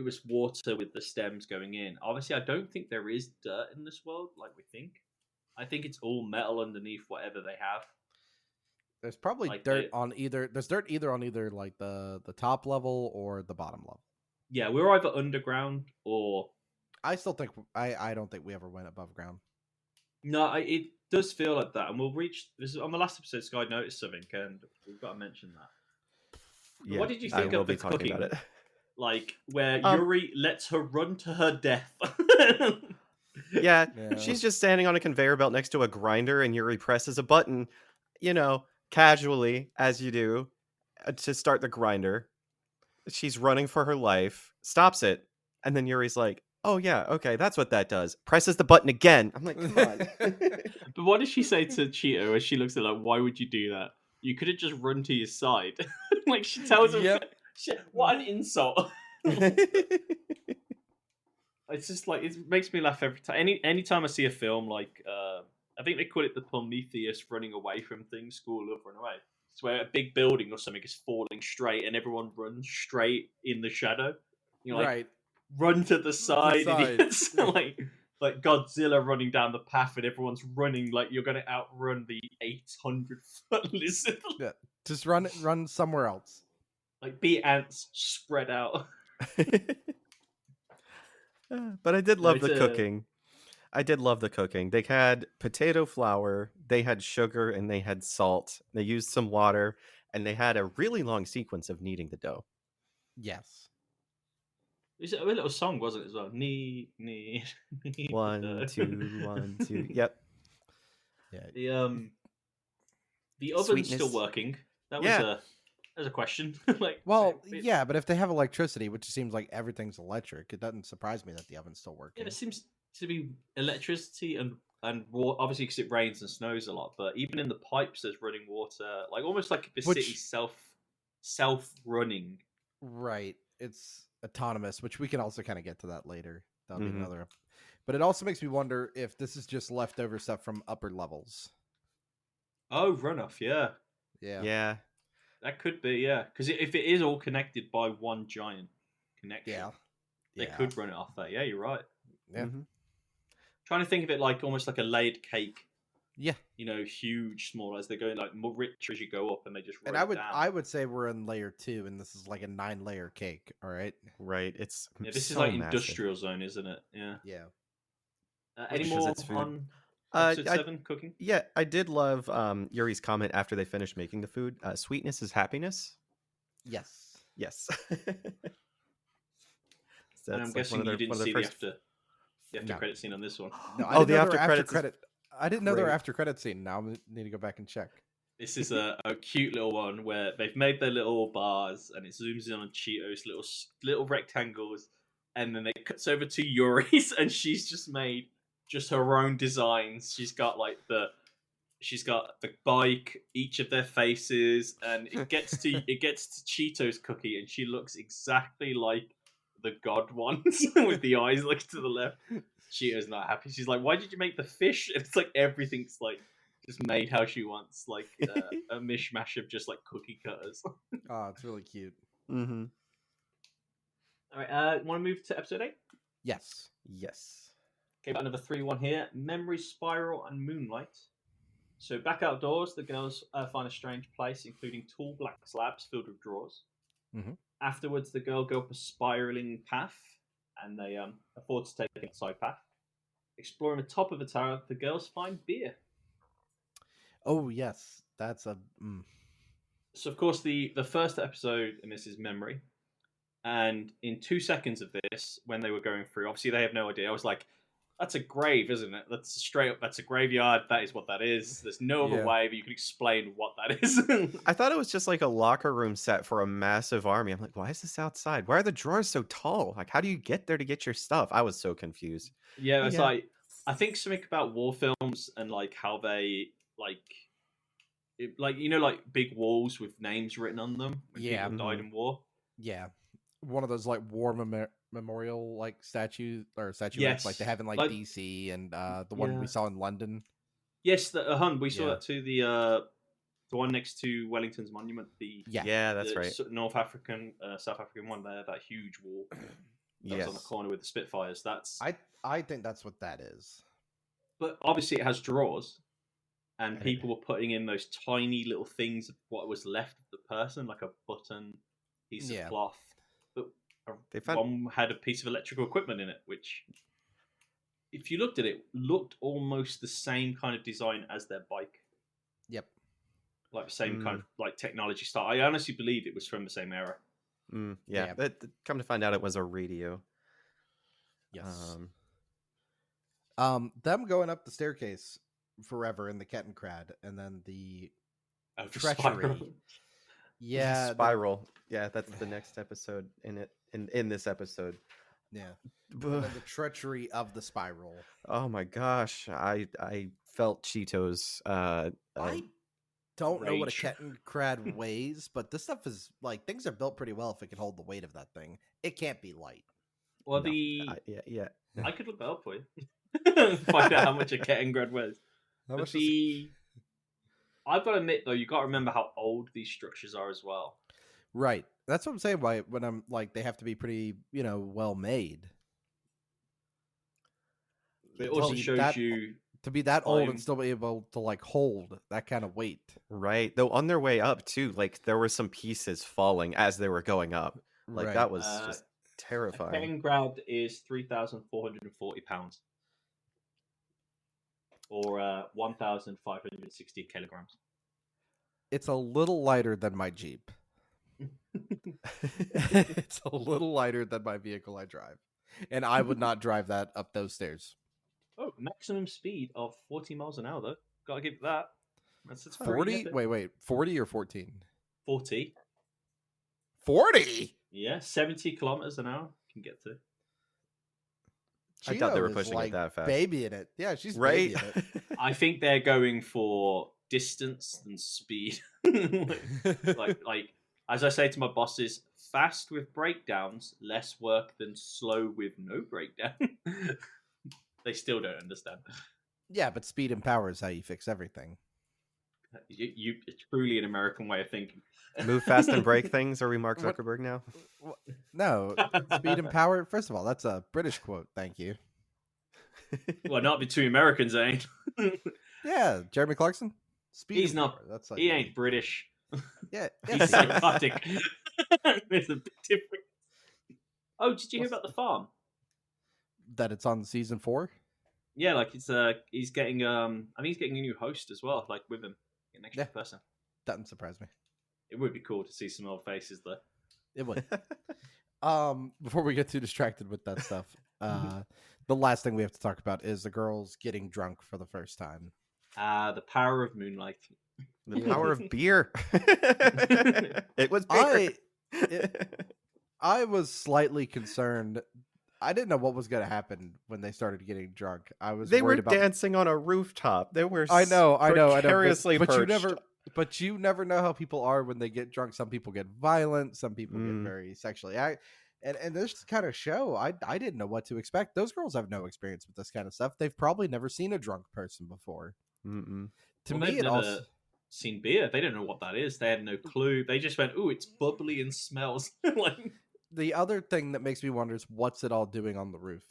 was water with the stems going in. Obviously, I don't think there is dirt in this world like we think. I think it's all metal underneath whatever they have. There's probably Like dirt on either. There's dirt either on either like the top level or the bottom level. Yeah, we're either underground or I still think I don't think we ever went above ground. no. It does feel like that, and we'll reach. This is on the last episode. Sky noticed something, and we've got to mention that. Yeah, What did you I think will of the be talking cooking? about it. Like where Um, Yuri lets her run to her death. Yeah, Yeah. she's just standing on a conveyor belt next to a grinder, and Yuri presses a button, casually, as you do, to start the grinder. She's running for her life, stops it, and then Yuri's like, oh yeah, okay, that's what that does. Presses the button again. I'm like, come on. But what does she say to Cheeto as she looks at her like, why would you do that? You could have just run to your side. Like she tells him, Yep. shit, what an insult. It's just like it makes me laugh every time. Anytime I see a film like I think they call it the Prometheus running away from things, School of Run Away. It's where a big building or something is falling straight and everyone runs straight in the shadow. Like, right. run to the side, side. idiots. like Godzilla running down the path and everyone's running like you're going to outrun the 800-foot lizard. Yeah. Just run somewhere else. Like be ants spread out. But I did love It's the a- cooking. I did love the cooking. They had potato flour, they had sugar, and they had salt. They used some water, and they had a really long sequence of kneading the dough. Yes. It's a little song, wasn't it, as well? Knee. 1, 2, 1, 2. Yep. Yeah. The oven's Sweetness. still working. That was a question. Well, yeah, but if they have electricity, which seems like everything's electric, it doesn't surprise me that the oven's still Yeah, working. there seems to be electricity and water, obviously because it rains and snows a lot. But even in the pipes, there's running water, like almost like the city's self running. Right. It's autonomous, which we can also kind of get to that later. That'll be Mhm. another. But it also makes me wonder if this is just leftover stuff from upper levels. Oh, runoff, yeah, Yeah. that could be, yeah, because if it is all connected by one giant connection, Yeah. they could run it off there. Yeah, you're right. Yeah. Mhm. Trying to think of it like almost like a laid cake. Yeah. Huge, small as they're going like more richer as you go up, and they just. And I would say we're in layer 2, and this is like a 9-layer cake. All right. Right. It's Yeah, this is so like massive. industrial zone, isn't it? Yeah. Yeah. Any Because more it's food. on Uh, episode I- 7 cooking? Yeah, I did love Yuri's comment after they finished making the food. Sweetness is happiness. Yes. Yes. So And I'm that's like guessing one of you their- didn't one of see their the first- after No. credit scene on this one. No, I Oh, didn't the know after there were credits is credit. I didn't know there were great. after credit scene. Now I need to go back and check. This is a cute little one where they've made their little bars and it zooms in on Cheetos, little rectangles, and then it cuts over to Yuri's and she's just made just her own designs. She's got the bike, each of their faces, and it gets to Cheetos cookie, and she looks exactly like the god ones with the eyes looking to the left. Cheetah's not happy. She's like, "Why did you make the fish?" And it's like everything's like just made how she wants, like a mishmash of just like cookie cutters. Oh, it's really cute. Mm-hmm. All right, want to move to episode 8? Yes. Yes. Okay, got another 3-1 here. Memory Spiral and Moonlight. So back outdoors, the girls find a strange place, including tall black slabs filled with drawers. Mm-hmm. Afterwards, the girl go up a spiraling path, and they afford to take a side path. Exploring the top of the tower, the girls find beer. Oh yes, that's a. So of course, the first episode in this is Memory, and in 2 seconds of this, when they were going through, obviously they have no idea. I was like, "That's a grave, isn't it? That's straight up. That's a graveyard. That is what that is. There's no other way, but you can explain what that is." I thought it was just like a locker room set for a massive army. I'm like, why is this outside? Why are the drawers so tall? Like, how do you get there to get your stuff? I was so confused. Yeah, it's like, I think something about war films and like how they like like big walls with names written on them when people died in war. Yeah, one of those like war memorial like statues or statuettes Yes, like they have in like DC and the one we saw in London. Yes, the Hun. We saw that too. The one next to Wellington's monument. That's right. North African, South African one there. That huge wall. That was on the corner with the Spitfires. That's I think that's what that is. But obviously, it has drawers, and people were putting in those tiny little things of what was left of the person, like a button, piece of cloth. But one had a piece of electrical equipment in it, which, if you looked at it, looked almost the same kind of design as their bike. Yep. Like the same kind of like technology style. I honestly believe it was from the same era. Yeah. But come to find out, it was a radio. Yes. Them going up the staircase forever in the kettenkrad, and then the treachery. Yeah, spiral. That's the next episode in it. In this episode. Yeah. And then the treachery of the spiral. Oh my gosh, I felt Cheetos. I don't know what a kettenkrad weighs, but this stuff is like, things are built pretty well if it can hold the weight of that thing. It can't be light. Well, yeah. I could look that up for you. Find out how much a kettenkrad weighs. I've got to admit though, you got to remember how old these structures are as well. Right. That's what I'm saying. Why when I'm like, they have to be pretty, well made. It also shows you to be that old and still be able to like hold that kind of weight. Right. Though on their way up too, like there were some pieces falling as they were going up. Like that was just terrifying. A kettenkrad is 3,440 pounds, or 1,560 kilograms. It's a little lighter than my Jeep. It's a little lighter than my vehicle I drive, and I would not drive that up those stairs. Oh, maximum speed of 40 miles an hour though. Gotta give it that. That's 40. Wait, 40 or 14? 40. 40. Yeah, 70 kilometers an hour can get to. I thought they were pushing it that fast. Babying it. Yeah, she's right. Babying it. I think they're going for distance than speed. like as I say to my bosses, fast with breakdowns, less work than slow with no breakdown. They still don't understand. Yeah, but speed and power is how you fix everything. It's truly an American way of thinking. Move fast and break things. Are we Mark Zuckerberg now? No, speed and power. First of all, that's a British quote. Thank you. Well, not between Americans, ain't. Yeah, Jeremy Clarkson. Speed. He's not. That's like, he ain't British. Yeah, he's psychotic. There's a big difference. Oh, did you hear about the farm? That it's on season 4. Yeah, like it's he's getting I think he's getting a new host as well, like with him, an extra person. Doesn't surprise me. It would be cool to see some old faces there. It would. Before we get too distracted with that stuff, the last thing we have to talk about is the girls getting drunk for the first time. The power of moonlight. The power of beer. It was beer. I was slightly concerned. I didn't know what was going to happen when they started getting drunk. They were dancing on a rooftop. They were. I know. Precariously perched. But you never know how people are when they get drunk. Some people get violent. Some people get very sexually. And this kind of show, I didn't know what to expect. Those girls have no experience with this kind of stuff. They've probably never seen a drunk person before. Mm-mm. To Well, me, they've it never also seen beer. They don't know what that is. They had no clue. They just went, "Ooh, it's bubbly and smells." Like, the other thing that makes me wonder is what's it all doing on the roof?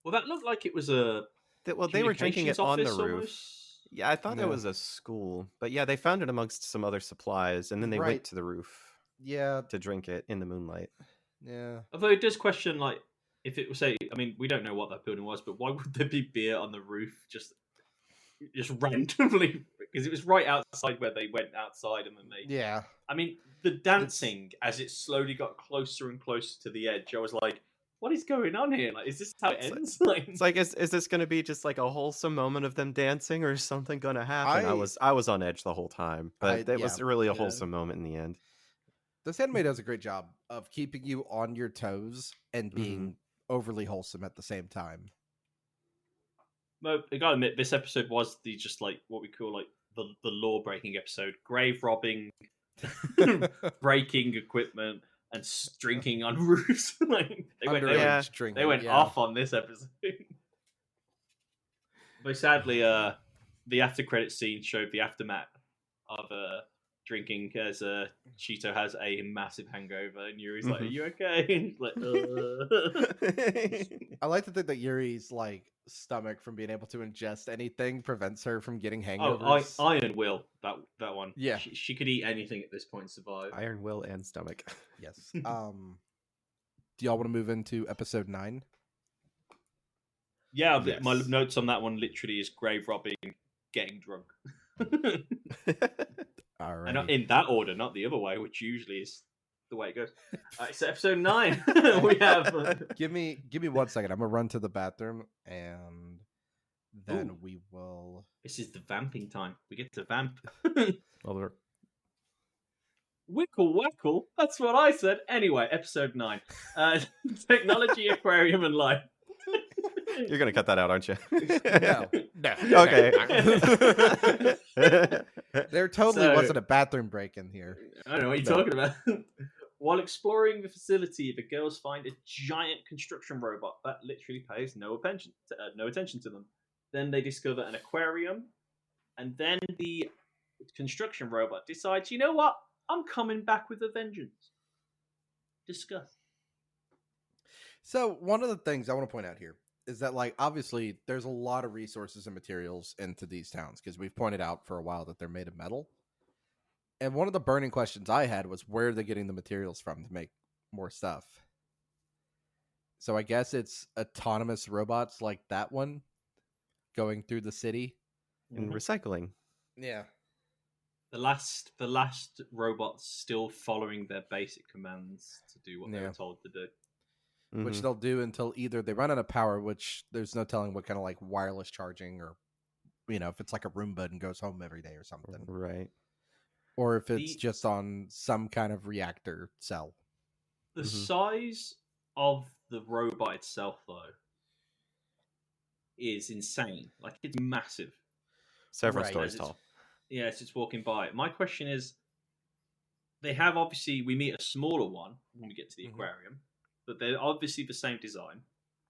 well, that looked like it was a Well, they were drinking communications it on the office roof. almost. Yeah, I thought it No. was a school, but yeah, they found it amongst some other supplies, and then they Right. went to the roof Yeah, to drink it in the moonlight. yeah. Although it does question, like, if it was say, I mean, we don't know what that building was, but why would there be beer on the roof just randomly? Because it was right outside where they went outside and then they. Yeah. I mean, the dancing as it slowly got closer and closer to the edge, I was like, "What is going on here? Like, is this how it ends?" Like, It's like, is this going to be just like a wholesome moment of them dancing, or is something going to happen? I- I was on edge the whole time, but it was yeah. really a Yeah. wholesome moment in the end. This anime does a great job of keeping you on your toes and being overly wholesome at the same time. no, I gotta admit, this episode was the just like what we call like the law breaking episode, grave robbing, breaking equipment, and drinking on roofs. Like Underage Yeah. drinking. they went yeah. off on this episode. But sadly, the after credit scene showed the aftermath of drinking as Cheeto has a massive hangover, and Yuri's like, "Are you okay?" And he's like, I like to think that Yuri's like stomach from being able to ingest anything prevents her from getting "Oh, hangovers. Iron Will, that one. Yeah. she could eat anything at this point and survive." Iron will and stomach. Yes. Do y'all want to move into episode 9? Yeah, Yes. my notes on that one literally is grave robbing, getting drunk. All right. And not in that order, not the other way, which usually is the way it goes. So episode 9, we have. Give me 1 second. I'm gonna run to the bathroom and then Ooh. we will. This is the vamping time. We get to vamp. Well, Wickle wackle. That's what I said. Anyway, episode 9. Technology, aquarium, and life. you're gonna cut that out, aren't you? No. Okay. There totally So- wasn't a bathroom break in here. I don't know what you're talking about. While exploring the facility, the girls find a giant construction robot that literally pays no attention to them. Then they discover an aquarium, and then the construction robot decides, you know what? I'm coming back with a vengeance. Discuss. So one of the things I want to point out here is that, like, obviously there's a lot of resources and materials into these towns because we've pointed out for a while that they're made of metal. And one of the burning questions I had was where are they getting the materials from to make more stuff? So I guess it's autonomous robots like that one going through the city. In recycling. Yeah. The last robots still following their basic commands to do what they Yeah. were told to do. Which Mhm. they'll do until either they run out of power, which there's no telling what kind of like wireless charging, or if it's like a Roomba and goes home every day or something, Right. or if it's The- just on some kind of reactor cell. The Mhm. size of the robot itself, though, is insane. Like, it's massive. Several Right. stories As it's- tall. Yeah, it's just walking by. My question is, they have obviously, we meet a smaller one when we get to the Mhm. aquarium, but they're obviously the same design.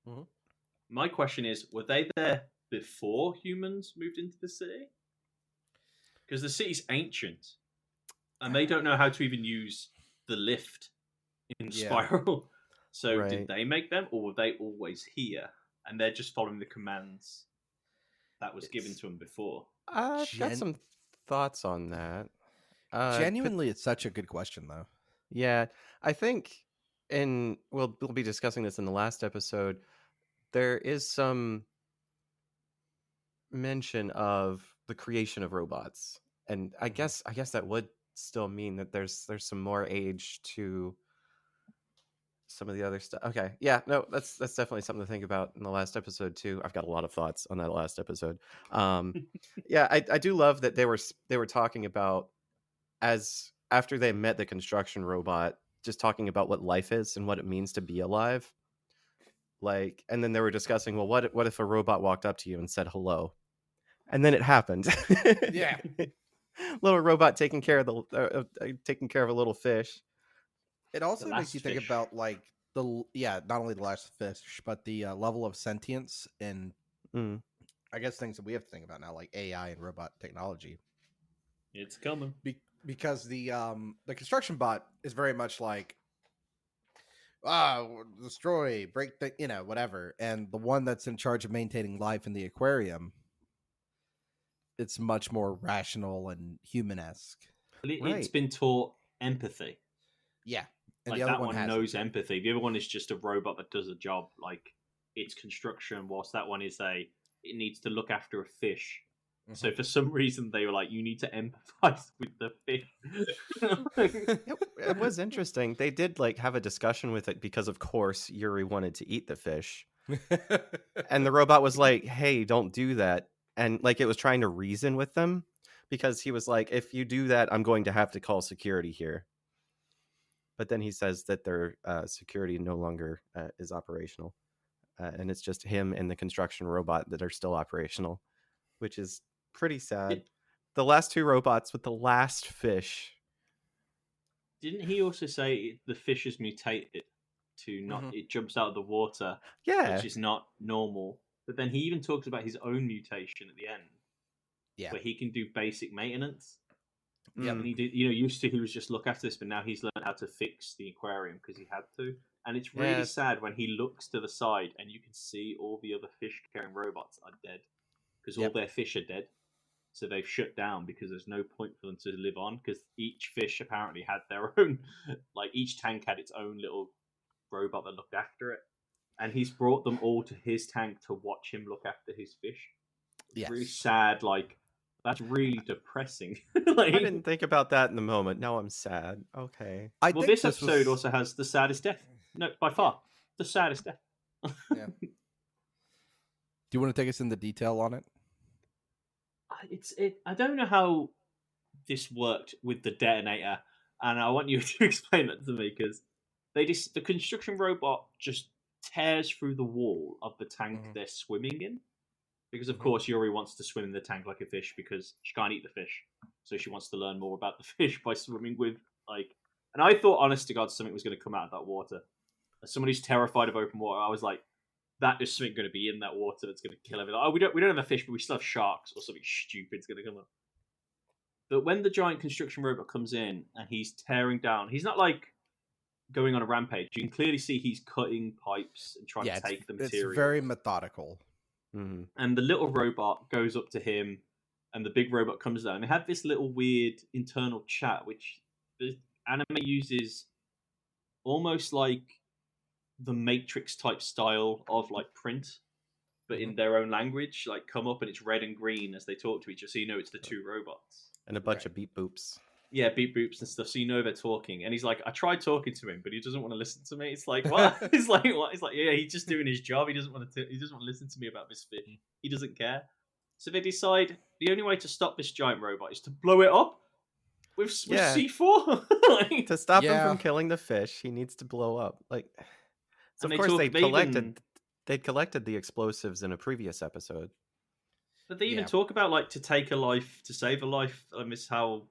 Mhm. My question is, were they there before humans moved into the city? Because the city's ancient, and they don't know how to even use the lift in Yeah. Spiral. So Right. did they make them, or were they always here, and they're just following the commands that was given It's- to them before? I've got Gen- some thoughts on that. Genuinely, it's such a good question, though. Yeah, I think, and we'll be discussing this in the last episode. There is some mention of the creation of robots, and I guess that would still mean that there's some more age to some of the other stuff. Okay, yeah, no, that's definitely something to think about in the last episode too. I've got a lot of thoughts on that last episode. Yeah, I do love that they were talking about, as after they met the construction robot, just talking about what life is and what it means to be alive. Like, and then they were discussing, well, what if a robot walked up to you and said hello, and then it happened. Yeah. Little robot taking care of a little fish. It The also makes last you think fish. about like not only the last fish, but the level of sentience and Mm. I guess things that we have to think about now, like AI and robot technology. It's coming. Because the construction bot is very much like destroy, break the whatever, and the one that's in charge of maintaining life in the aquarium, it's much more rational and human-esque. But it's Right. been taught empathy. Yeah, and the Like other that one one hasn't. knows empathy. The other one is just a robot that does a job. Like it's construction. Whilst that one is it needs to look after a fish. So for some reason they were like, you need to empathize with the fish. It was interesting. They did like have a discussion with it because, of course, Yuri wanted to eat the fish, and the robot was like, "Hey, don't do that," and like it was trying to reason with them because he was like, "If you do that, I'm going to have to call security here." But then he says that their security no longer is operational, and it's just him and the construction robot that are still operational, which is pretty sad. The last two robots with the last fish. Didn't he also say the fish is mutated to not? Mhm. It jumps out of the water, Yeah. which is not normal. But then he even talks about his own mutation at the end, Yeah. where he can do basic maintenance. Yep. And Mm. he did, used to he was just look after this, but now he's learned how to fix the aquarium because he had to. And it's really Yeah. sad when he looks to the side and you can see all the other fish carrying robots are dead because all Yep. their fish are dead. So they've shut down because there's no point for them to live on because each fish apparently had their own, like each tank had its own little robot that looked after it. And he's brought them all to his tank to watch him look after his fish. It's really Yes. sad. Like, that's really depressing. I like, didn't think about that in the moment. Now I'm sad. Okay. I well, think this this episode was. also has the saddest death. No, by Yeah. far, the saddest death. Yeah. Do you want to take us into detail on it? I don't know how this worked with the detonator, and I want you to explain that to me because the construction robot just tears through the wall of the tank Mhm. they're swimming in. Because of Mhm. course Yuri wants to swim in the tank like a fish because she can't eat the fish, so she wants to learn more about the fish by swimming with like. And I thought, honest to God, something was going to come out of that water. As someone who's terrified of open water, I was like, that is something going to be in that water that's going to kill everything. Oh, we don't have a fish, but we still have sharks or something stupid's going to come up. But when the giant construction robot comes in and he's tearing down, he's not like going on a rampage. You can clearly see he's cutting pipes and trying Yeah, to take the it's material. very methodical. Mm-hmm. And the little robot goes up to him, and the big robot comes down. They have this little weird internal chat, which the anime uses almost like the Matrix type style of like print, but in Mhm. their own language. Like come up and it's red and green as they talk to each other, so you know it's the two robots. And a bunch Right. of beep boops. Yeah, beep boops and stuff, so you know they're talking. And he's like, I tried talking to him, but he doesn't want to listen to me. It's like, what? He's like, what? He's like, yeah, he's just doing his job. He doesn't want to. He doesn't want to listen to me about this fish. He doesn't care. So they decide the only way to stop this giant robot is to blow it up with Yeah. C4. Like, To stop him Yeah. from killing the fish, he needs to blow up. Like, so and of course they even they'd collected the explosives in a previous episode. but they even Yeah. talk about like to take a life, to save a life. I miss how,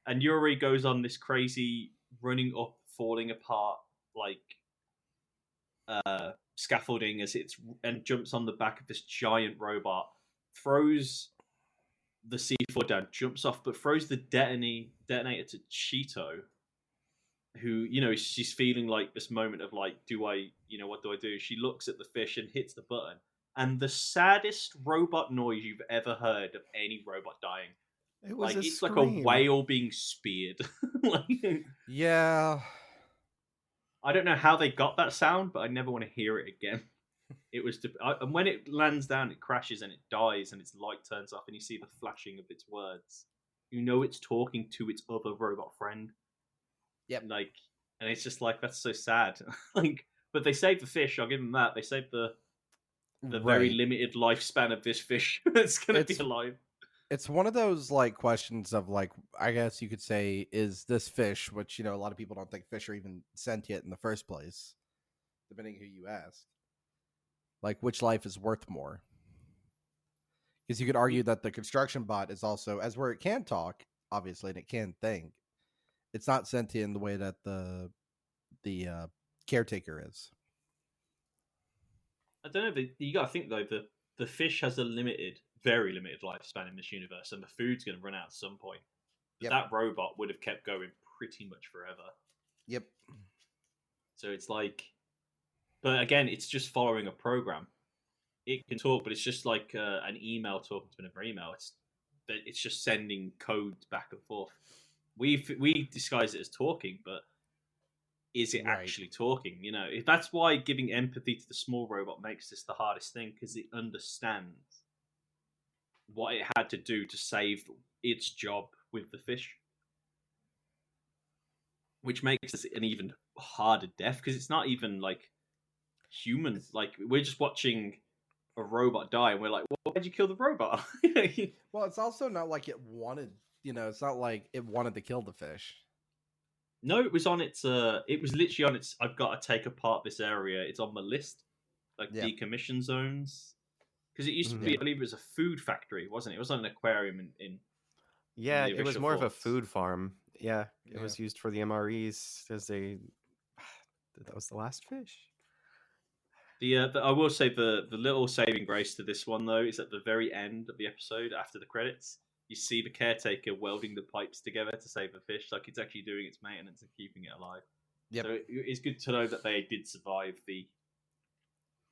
and Yuri goes on this crazy running up, falling apart, like scaffolding as it's and jumps on the back of this giant robot, throws the C4 down, jumps off, but throws the detonator to Cheeto, who she's feeling like this moment of like, do I, what do I do? She looks at the fish and hits the button, and the saddest robot noise you've ever heard of any robot dying. It was Like a it's like a scream. whale being speared. Like, Yeah. I don't know how they got that sound, but I never want to hear it again. It was, and when it lands down, it crashes and it dies, and its light turns off, and you see the flashing of its words. You know it's talking to its other robot friend. Yep. Like, and it's just like that's so sad. Like, but they saved the fish. I'll give them that. They saved the very Right. limited lifespan of this fish that's gonna be It's alive. it's one of those like questions of like I guess you could say is this fish, which a lot of people don't think fish are even sentient in the first place, depending who you ask. Like which life is worth more? Because you could argue that the construction bot is also as where it can talk, obviously, and it can think. It's not sentient in the way that the caretaker is. I don't know. You got to think though, the fish has a very limited lifespan in this universe, and the food's going to run out at some point. But Yep. that robot would have kept going pretty much forever. Yep. So it's like, but again, it's just following a program. It can talk, but it's just like an email talking to another email. It's just sending code back and forth. We disguise it as talking, but is it Right. actually talking? You know, that's why giving empathy to the small robot makes this the hardest thing, because it understands what it had to do to save its job with the fish, which makes this an even harder death, because it's not even like human. Like, we're just watching a robot die, and we're like, well, why'd you kill the robot? Well, it's also not like it wanted. It's not like it wanted to kill the fish. No, it was on its. It was literally on its. I've got to take apart this area. It's on my list, like Yeah. decommission zones, because it used to Mhm. be. I believe it was a food factory, wasn't it? It was on an aquarium in Yeah, the it was official more of a thoughts. food farm. Yeah, it Yeah. was used for the MREs as a. That was the last fish. I will say the little saving grace to this one though is at the very end of the episode, after the credits, you see the caretaker welding the pipes together to save the fish. Like, it's actually doing its maintenance and keeping it alive. Yep. So it's good to know that they did survive the.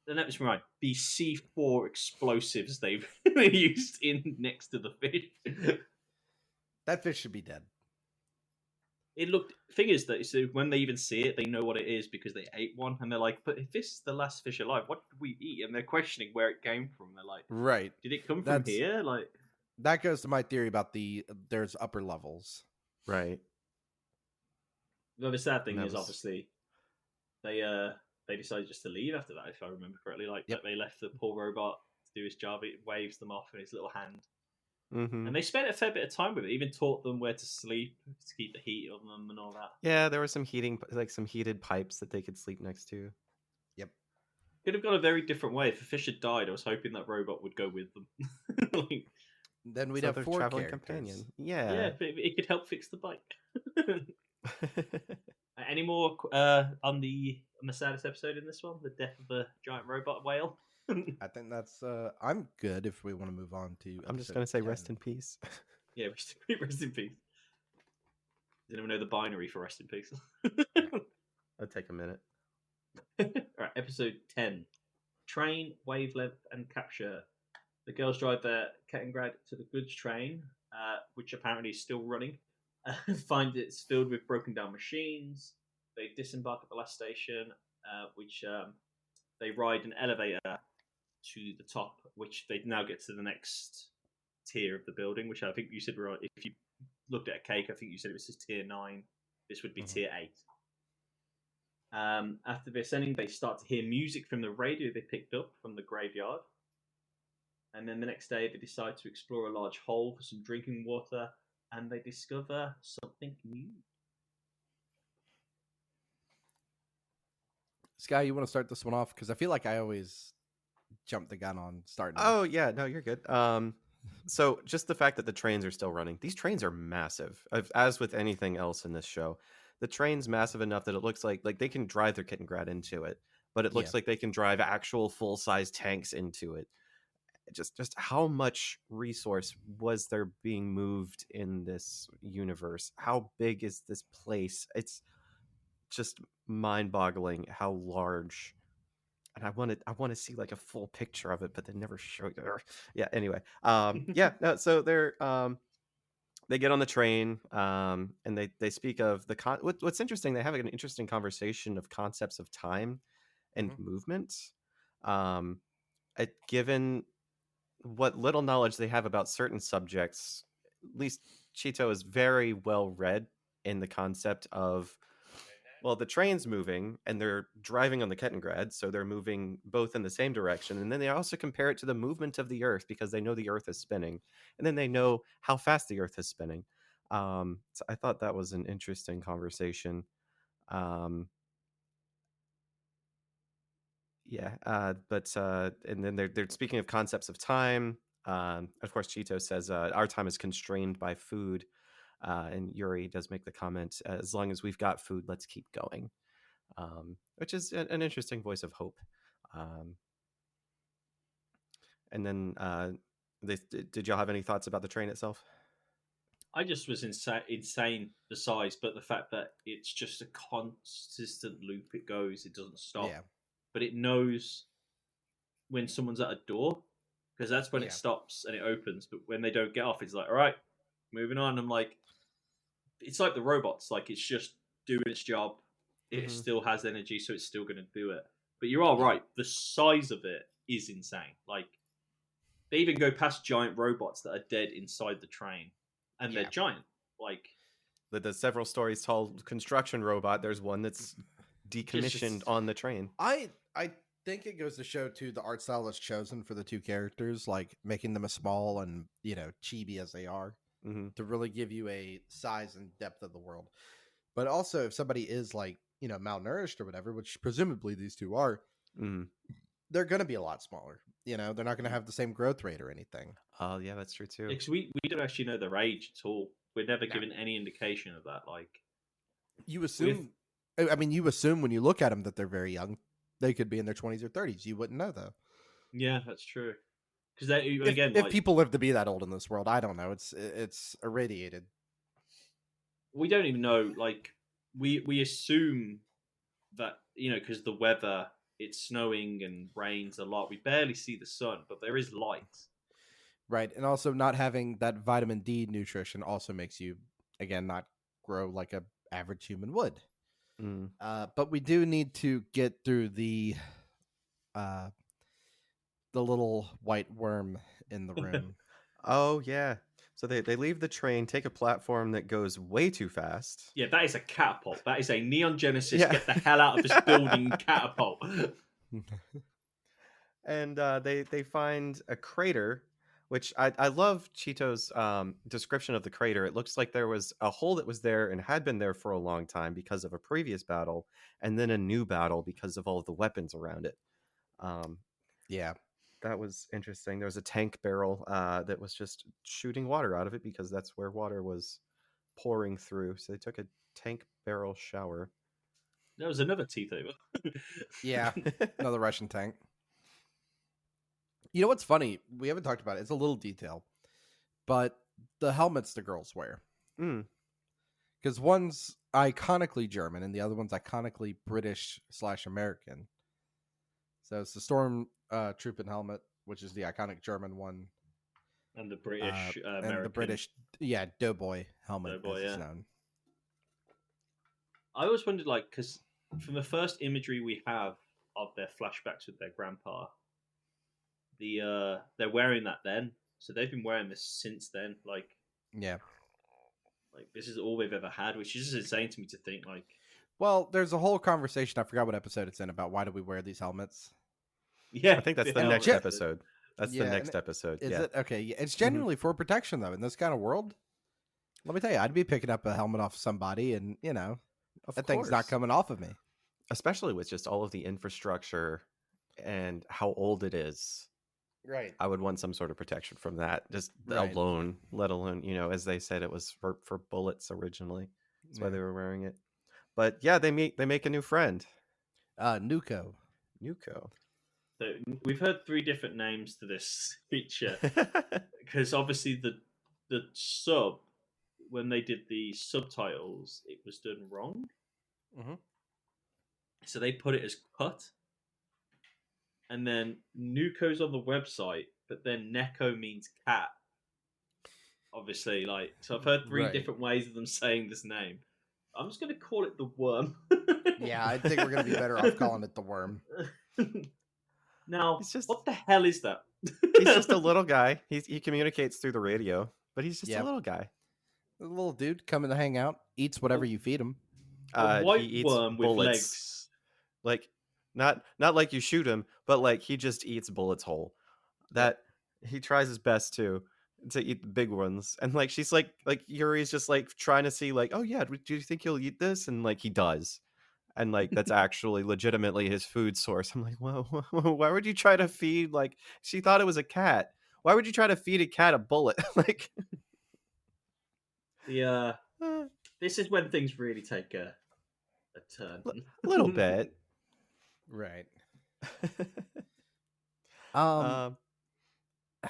And that was right. The C4 explosives they've used in next to the fish. That fish should be dead. It looked. Thing is that so when they even see it, they know what it is because they ate one, and they're like, "But if this is the last fish alive, what did we eat?" And they're questioning where it came from. They're like, Right. "Did it come from That's- here?" Like, That goes to my theory about there's upper levels. Right. well, the sad thing That is was- obviously they decided just to leave after that, if I remember correctly. Like, Yep. that they left the poor robot to do his job. It waves them off in his little hand. Mm-hmm. And they spent a fair bit of time with it. Even taught them where to sleep to keep the heat on them and all that. Yeah, there were some some heated pipes that they could sleep next to. Yep. Could have gone a very different way. If the fish had died, I was hoping that robot would go with them. Like, Then we'd So have their 4 traveling characters. companion. yeah, Yeah. it could help fix the bike. Any more on the saddest episode in this one? The death of the giant robot whale. I think that's. I'm good if we want to move on to. I'm just episode gonna say 10. rest in peace. Yeah, rest in peace. Does anyone know the binary for rest in peace? That'll take a minute. Alright, episode 10. Train, wavelength, and capture. The girls drive their kettenkrad to the goods train, which apparently is still running. Find it's filled with broken down machines. They disembark at the last station, which they ride an elevator to the top, which they now get to the next tier of the building, which I think you said were on. If you looked at a cake, I think you said it was just tier 9. This would be tier 8. After they're ascending, they start to hear music from the radio they picked up from the graveyard. And then the next day, they decide to explore a large hole for some drinking water, and they discover something new. Sky, you want to start this one off? Because I feel like I always jump the gun on starting. Oh yeah, no, you're good. So just the fact that the trains are still running. These trains are massive. As with anything else in this show, the train's massive enough that it looks like they can drive their Kittengrad into it, but it looks Yeah. like they can drive actual full-size tanks into it. Just how much resource was there being moved in this universe? How big is this place? It's just mind-boggling how large. And I want to see like a full picture of it, but they never show you. Yeah. Anyway, yeah. No, so they get on the train, and they speak of what's interesting. They have an interesting conversation of concepts of time and movement. Given what little knowledge they have about certain subjects, at least Cheeto is very well read in the concept of, well, the train's moving and they're driving on the Kettengrad, so they're moving both in the same direction. And then they also compare it to the movement of the Earth because they know the Earth is spinning. And then they know how fast the Earth is spinning. So I thought that was an interesting conversation. And then they're speaking of concepts of time. Of course, Cheeto says our time is constrained by food. And Yuri does make the comment, as long as we've got food, let's keep going. which is an interesting voice of hope. Um, and then, did y'all have any thoughts about the train itself? I just was insane besides, but the fact that it's just a consistent loop. It goes, it doesn't stop, Yeah. but it knows when someone's at a door because that's when it Yeah. stops and it opens. But when they don't get off, it's like, all right, moving on. I'm like, it's like the robots. Like it's just doing its job. It Mm-hmm. still has energy, so it's still going to do it. But you are Yeah. right. The size of it is insane. Like they even go past giant robots that are dead inside the train, and they're Yeah. giant. Like The several stories tall construction robot. There's one that's decommissioned just on the train. I think it goes to show too the art style that's chosen for the two characters, like making them as small and chibi as they are, Mm-hmm. to really give you a size and depth of the world. But also, if somebody is like malnourished or whatever, which presumably these two are, Mm-hmm. they're going to be a lot smaller. They're not going to have the same growth rate or anything. Oh yeah, that's true too. because we don't actually know their age at all. We're never No. given any indication of that. Like You assume, I mean, you assume when you look at them that they're very young. They could be in their 20s or 30s. You wouldn't know though. yeah, that's true. Because they If, again, if like people live to be that old in this world, I don't know. It's irradiated. we don't even know. Like we assume that because the weather, it's snowing and rains a lot. We barely see the sun, but there is light. Right. And also not having that vitamin D nutrition also makes you, again, not grow like a average human would. Mm. But we do need to get through uh, the little white worm in the room. Oh yeah. So they leave the train, take a platform that goes way too fast. Yeah, that is a catapult. That is a Neon Genesis. Yeah. Get the hell out of this building catapult. And they find a crater, which I love Cheeto's description of the crater. It looks like there was a hole that was there and had been there for a long time because of a previous battle, and then a new battle because of all of the weapons around it. Yeah. That was interesting. There was a tank barrel that was just shooting water out of it because that's where water was pouring through. So they took a tank barrel shower. There was another teeth over. Yeah. Another Russian tank. You know what's funny? We haven't talked about it. It's a little detail, but the helmets the girls wear. Mm. Because one's iconically German and the other one's iconically British/American. So it's the Storm Trooping helmet, which is the iconic German one, And the British, and American. the British, Doughboy helmet, Doughboy, as it's yeah. known. I always wondered, like, because from the first imagery we have of their flashbacks with their grandpa, they're wearing that then, so they've been wearing this since then. Like this is all they've ever had, which is just insane to me to think. Like, Well, there's a whole conversation. I forgot what episode it's in about why do we wear these helmets. yeah, I think that's the helmet. next episode. That's the Yeah, next and episode. Is Yeah. it okay? Yeah, it's genuinely for protection though. In this kind of world, let me tell you, I'd be picking up a helmet off somebody, and Of that thing's not course. coming off of me. Especially with just all of the infrastructure and how old it is. Right. I would want some sort of protection from that, just Right. alone, let alone, as they said, it was for bullets originally. That's why Yeah. they were wearing it. But yeah, they make a new friend. Nuko. Nuko. So we've heard 3 different names to this feature because obviously the sub, when they did the subtitles, it was done wrong. Mm-hmm. So they put it as cut, and then Nuko's on the website, but then Neko means cat. Obviously, so I've heard 3 Right. different ways of them saying this name. I'm just going to call it the worm. Yeah, I think we're gonna be better off calling it the worm. Now, It's just- what the hell is that? He's just a little guy. He communicates through the radio, but he's just Yep. a little guy. A little dude coming to hang out, eats whatever you feed him. A white He eats worm with bullets. legs. Like not like you shoot him, but like he just eats bullets whole. That he tries his best to eat the big ones, and like she's like Yuri's just like trying to see like, oh yeah, do you think he'll eat this? And like he does, and like that's actually legitimately his food source. I'm like, well, why would you try to feed, like, she thought it was a cat? Why would you try to feed a cat a bullet? Like, This is when things really take a a turn. A little bit. Right. Um, Um,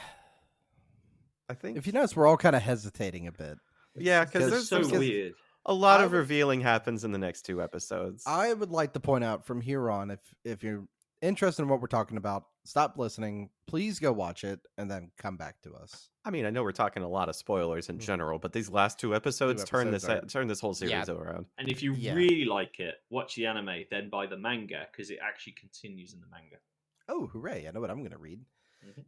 I think. if you notice, we're all kind of hesitating a bit. Yeah, because It's so there's weird. a lot I of would- revealing happens in the next 2 episodes. I would like to point out from here on, if you're interested in what we're talking about, stop listening. Please go watch it and then come back to us. I mean, I know we're talking a lot of spoilers in general, but these last 2 episodes turn this whole series around. And if you really like it, watch the anime, then buy the manga because it actually continues in the manga. Oh, hooray! I know what I'm going to read. Mm-hmm.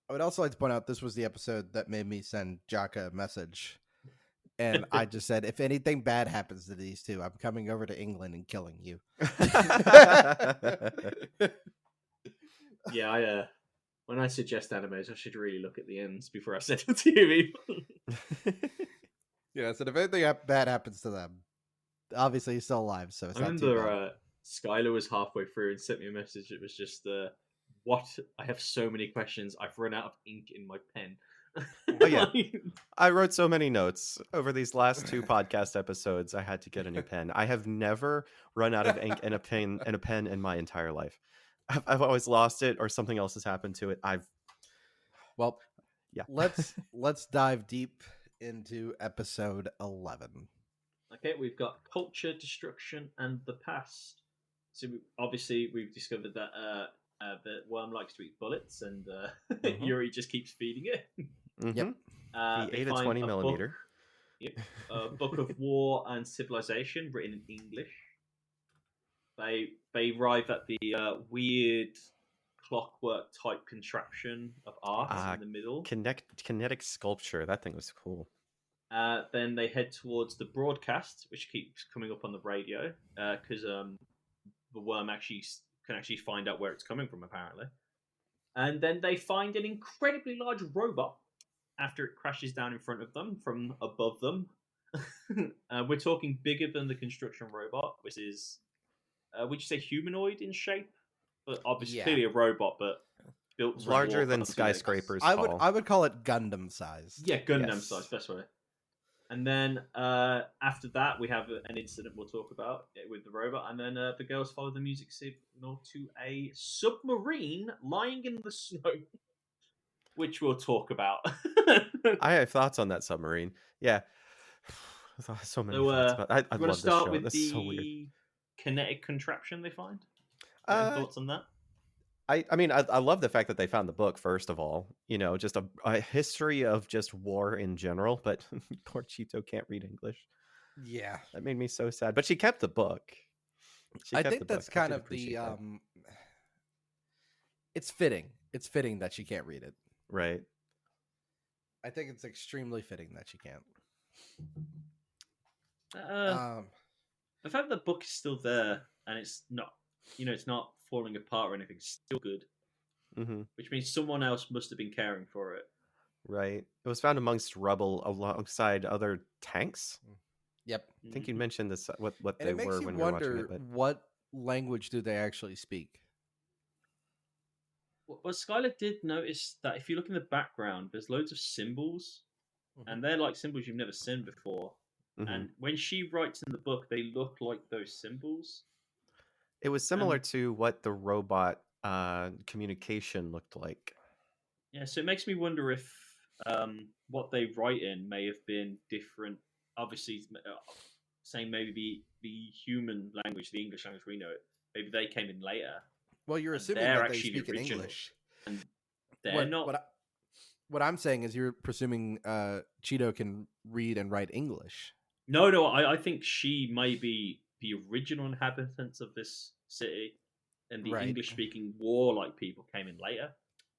I would also like to point out this was the episode that made me send Jaka a message. And I just said, if anything bad happens to these two, I'm coming over to England and killing you. Yeah, when I suggest animes, I should really look at the ends before I send them to you. Yeah, I said, if anything bad happens to them, obviously he's still alive, so it's I not too bad. remember Skylar was halfway through and sent me a message. It was just, what? I have so many questions. I've run out of ink in my pen. Oh, yeah. I wrote so many notes over these last 2 podcast episodes. I had to get a new pen. I have never run out of ink and a pen in my entire life. I've always lost it or something else has happened to it. Yeah. Let's dive deep into episode 11. Okay, we've got culture, destruction, and the past. So we've discovered that the worm likes to eat bullets, and Yuri just keeps feeding it. Mm-hmm. Yep. He ate a 20 millimeter. A book of war and civilization written in English. They arrive at the weird clockwork type contraption of art in the middle. Kinetic sculpture. That thing was cool. Then they head towards the broadcast, which keeps coming up on the radio, because the worm can actually find out where it's coming from, apparently. And then they find an incredibly large robot after it crashes down in front of them from above them. We're talking bigger than the construction robot, which is, would you say humanoid in shape? But obviously, clearly a robot, but built larger than skyscrapers. I would call it Gundam size. Yeah, Gundam size, best way. And then after that, we have an incident we'll talk about with the robot, and then the girls follow the music signal to a submarine lying in the snow, which we'll talk about. I have thoughts on that submarine. Yeah, so many thoughts about. I love this show. With That's the so weird. kinetic contraption they find. Any thoughts on that? I mean, I love the fact that they found the book, first of all. You know, just a history of just war in general, but poor Cheeto can't read English. Yeah. That made me so sad. But she kept the book. I think that's kind of the... It's fitting. It's fitting that she can't read it. Right. I think it's extremely fitting that she can't. The fact that the book is still there, and it's not... it's not falling apart or anything. It's still good. Mm-hmm. Which means someone else must have been caring for it. Right. It was found amongst rubble alongside other tanks. Yep. I think you mentioned this, what and they were when we were watching it. But... what language do they actually speak? Well, Skylar did notice that if you look in the background, there's loads of symbols. And they're like symbols you've never seen before. Mm-hmm. And when she writes in the book, they look like those symbols. It was similar to what the robot communication looked like. Yeah, so it makes me wonder if what they write in may have been different. Obviously, saying maybe the human language, the English language we know it, maybe they came in later. Well, you're assuming that they speak in English. And they're not. What I'm saying is you're presuming Cheeto can read and write English. No, I think she may be the original inhabitants of this city, and the English-speaking warlike people came in later.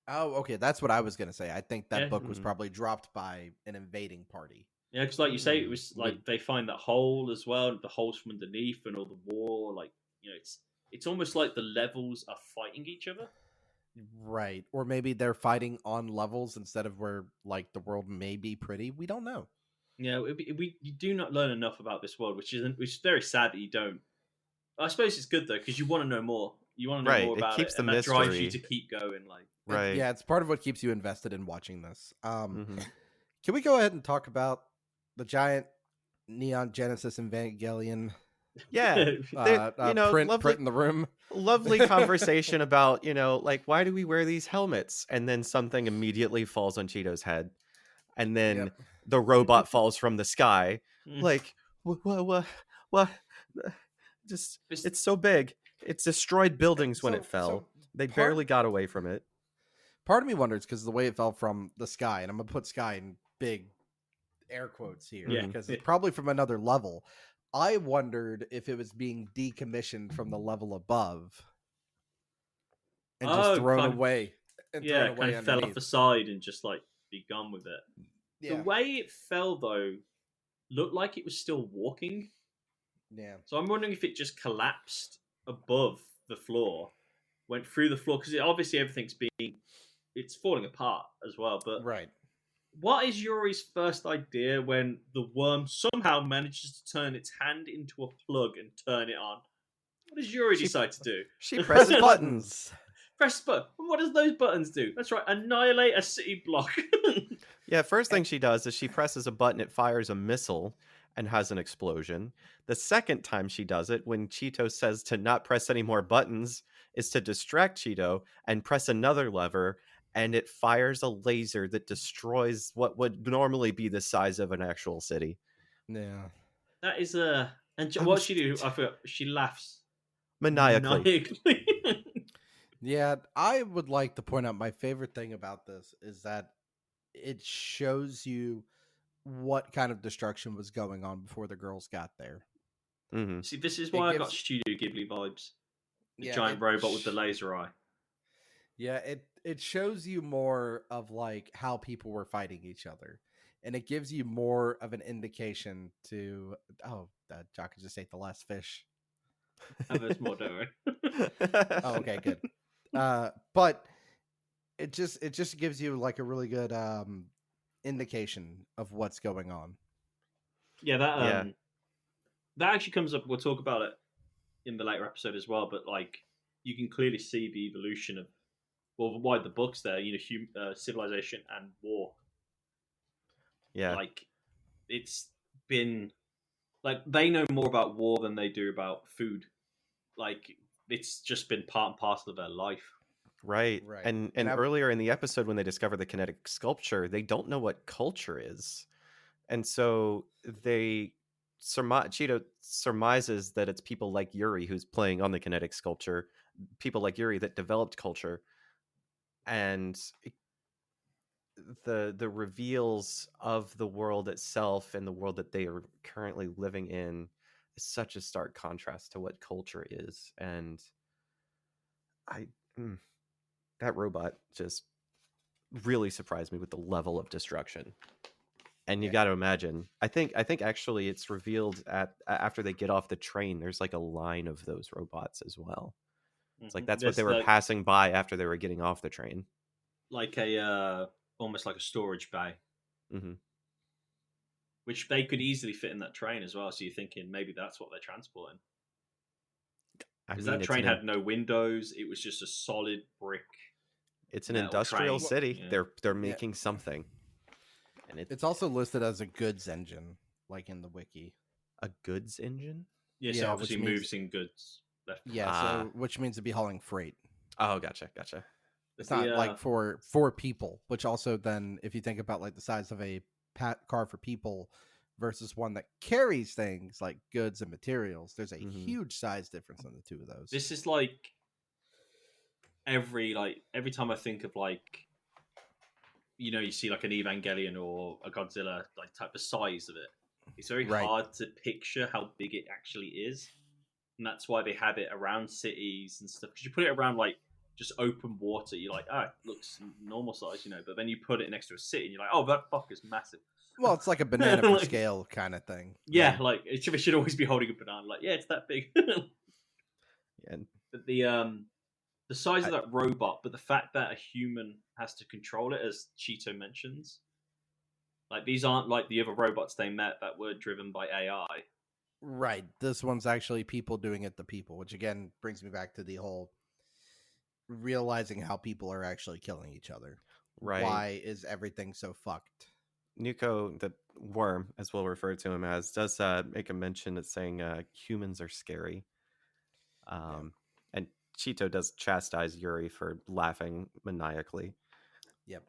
Oh, okay, that's what I was going to say. I think that book was probably dropped by an invading party. Yeah, because like you say, it was like they find that hole as well, the holes from underneath, and all the war. Like it's almost like the levels are fighting each other. Right, or maybe they're fighting on levels instead of where like the world may be pretty. We don't know. Yeah, you do not learn enough about this world, which is very sad that you don't. I suppose it's good though because you want to know more. You want to know more about it. Keeps the mystery. That drives you to keep going. Yeah, it's part of what keeps you invested in watching this. Can we go ahead and talk about the giant Neon Genesis Evangelion Yeah, Print in the room. lovely conversation about, like, why do we wear these helmets? And then something immediately falls on Cheeto's head, and then Yep. the robot falls from the sky. Like, what? Just, it's so big. It's destroyed buildings when it fell. They barely got away from it. Part of me wonders, because the way it fell from the sky, and I'm gonna put sky in big air quotes here, because it's probably from another level. I wondered if it was being decommissioned from the level above and just thrown away. Kind of fell off the side and just like be gone with it. Yeah. The way it fell though looked like it was still walking. Yeah. So I'm wondering if it just collapsed above the floor, went through the floor, because obviously it's falling apart as well. But right. What is Yuri's first idea when the worm somehow manages to turn its hand into a plug and turn it on? What does Yuri decide to do? She presses buttons. Press button. What does those buttons do? That's right, annihilate a city block. Yeah, first thing she does is she presses a button, it fires a missile and has an explosion. The second time she does it, when Cheeto says to not press any more buttons, is to distract Cheeto and press another lever, and it fires a laser that destroys what would normally be the size of an actual city. Yeah. That is a... And what she do? I forgot. She laughs. Maniacally. Yeah, I would like to point out my favorite thing about this is that it shows you what kind of destruction was going on before the girls got there. Mm-hmm. See, this is why I got Studio Ghibli vibes. The giant robot with the laser eye. Yeah, it shows you more of like how people were fighting each other, and it gives you more of an indication to Jaka just ate the last fish. There's more, don't worry. Oh, okay, good. But it just gives you like a really good indication of what's going on. Yeah, that actually comes up. We'll talk about it in the later episode as well. But like, you can clearly see the evolution of why the books there. Civilization and war. Yeah, like it's been like they know more about war than they do about food. Like it's just been part and parcel of their life. Right. And earlier in the episode when they discover the kinetic sculpture, they don't know what culture is. And so Cheeto surmises that it's people like Yuri who's playing on the kinetic sculpture, people like Yuri that developed culture. And the reveals of the world itself and the world that they are currently living in is such a stark contrast to what culture is. And that robot just really surprised me with the level of destruction. And you got to imagine, I think actually it's revealed after they get off the train, there's like a line of those robots as well. It's like that's what they were passing by after they were getting off the train. Like almost like a storage bay. Mm-hmm. Which they could easily fit in that train as well. So you're thinking maybe that's what they're transporting. Because that train had no windows. It was just a solid brick. It's an industrial city. Yeah. They're making something. And it's also listed as a goods engine, like in the wiki. A goods engine? Yeah, so obviously moves in goods. So which means to be hauling freight. Oh, gotcha. It's not like for people, which also then, if you think about like the size of a car for people versus one that carries things like goods and materials, there's a huge size difference in the two of those. This is like every time I think of like, you see like an Evangelion or a Godzilla, like type of size of it. It's very hard to picture how big it actually is, and that's why they have it around cities and stuff. Because you put it around like just open water, you're like, it looks normal size, But then you put it next to a city, and you're like, oh, that fuck is massive. Well, it's like a banana for scale kind of thing. Yeah, like it should always be holding a banana. Like, yeah, it's that big. And but the size of that robot, but the fact that a human has to control it, as Cheeto mentions, like these aren't like the other robots they met that were driven by AI. Right. This one's actually people doing it to people, which again brings me back to the whole realizing how people are actually killing each other. Right. Why is everything so fucked? Nuko, the worm, as we'll refer to him as, does make a mention of saying humans are scary. Yeah. And Cheeto does chastise Yuri for laughing maniacally. Yep.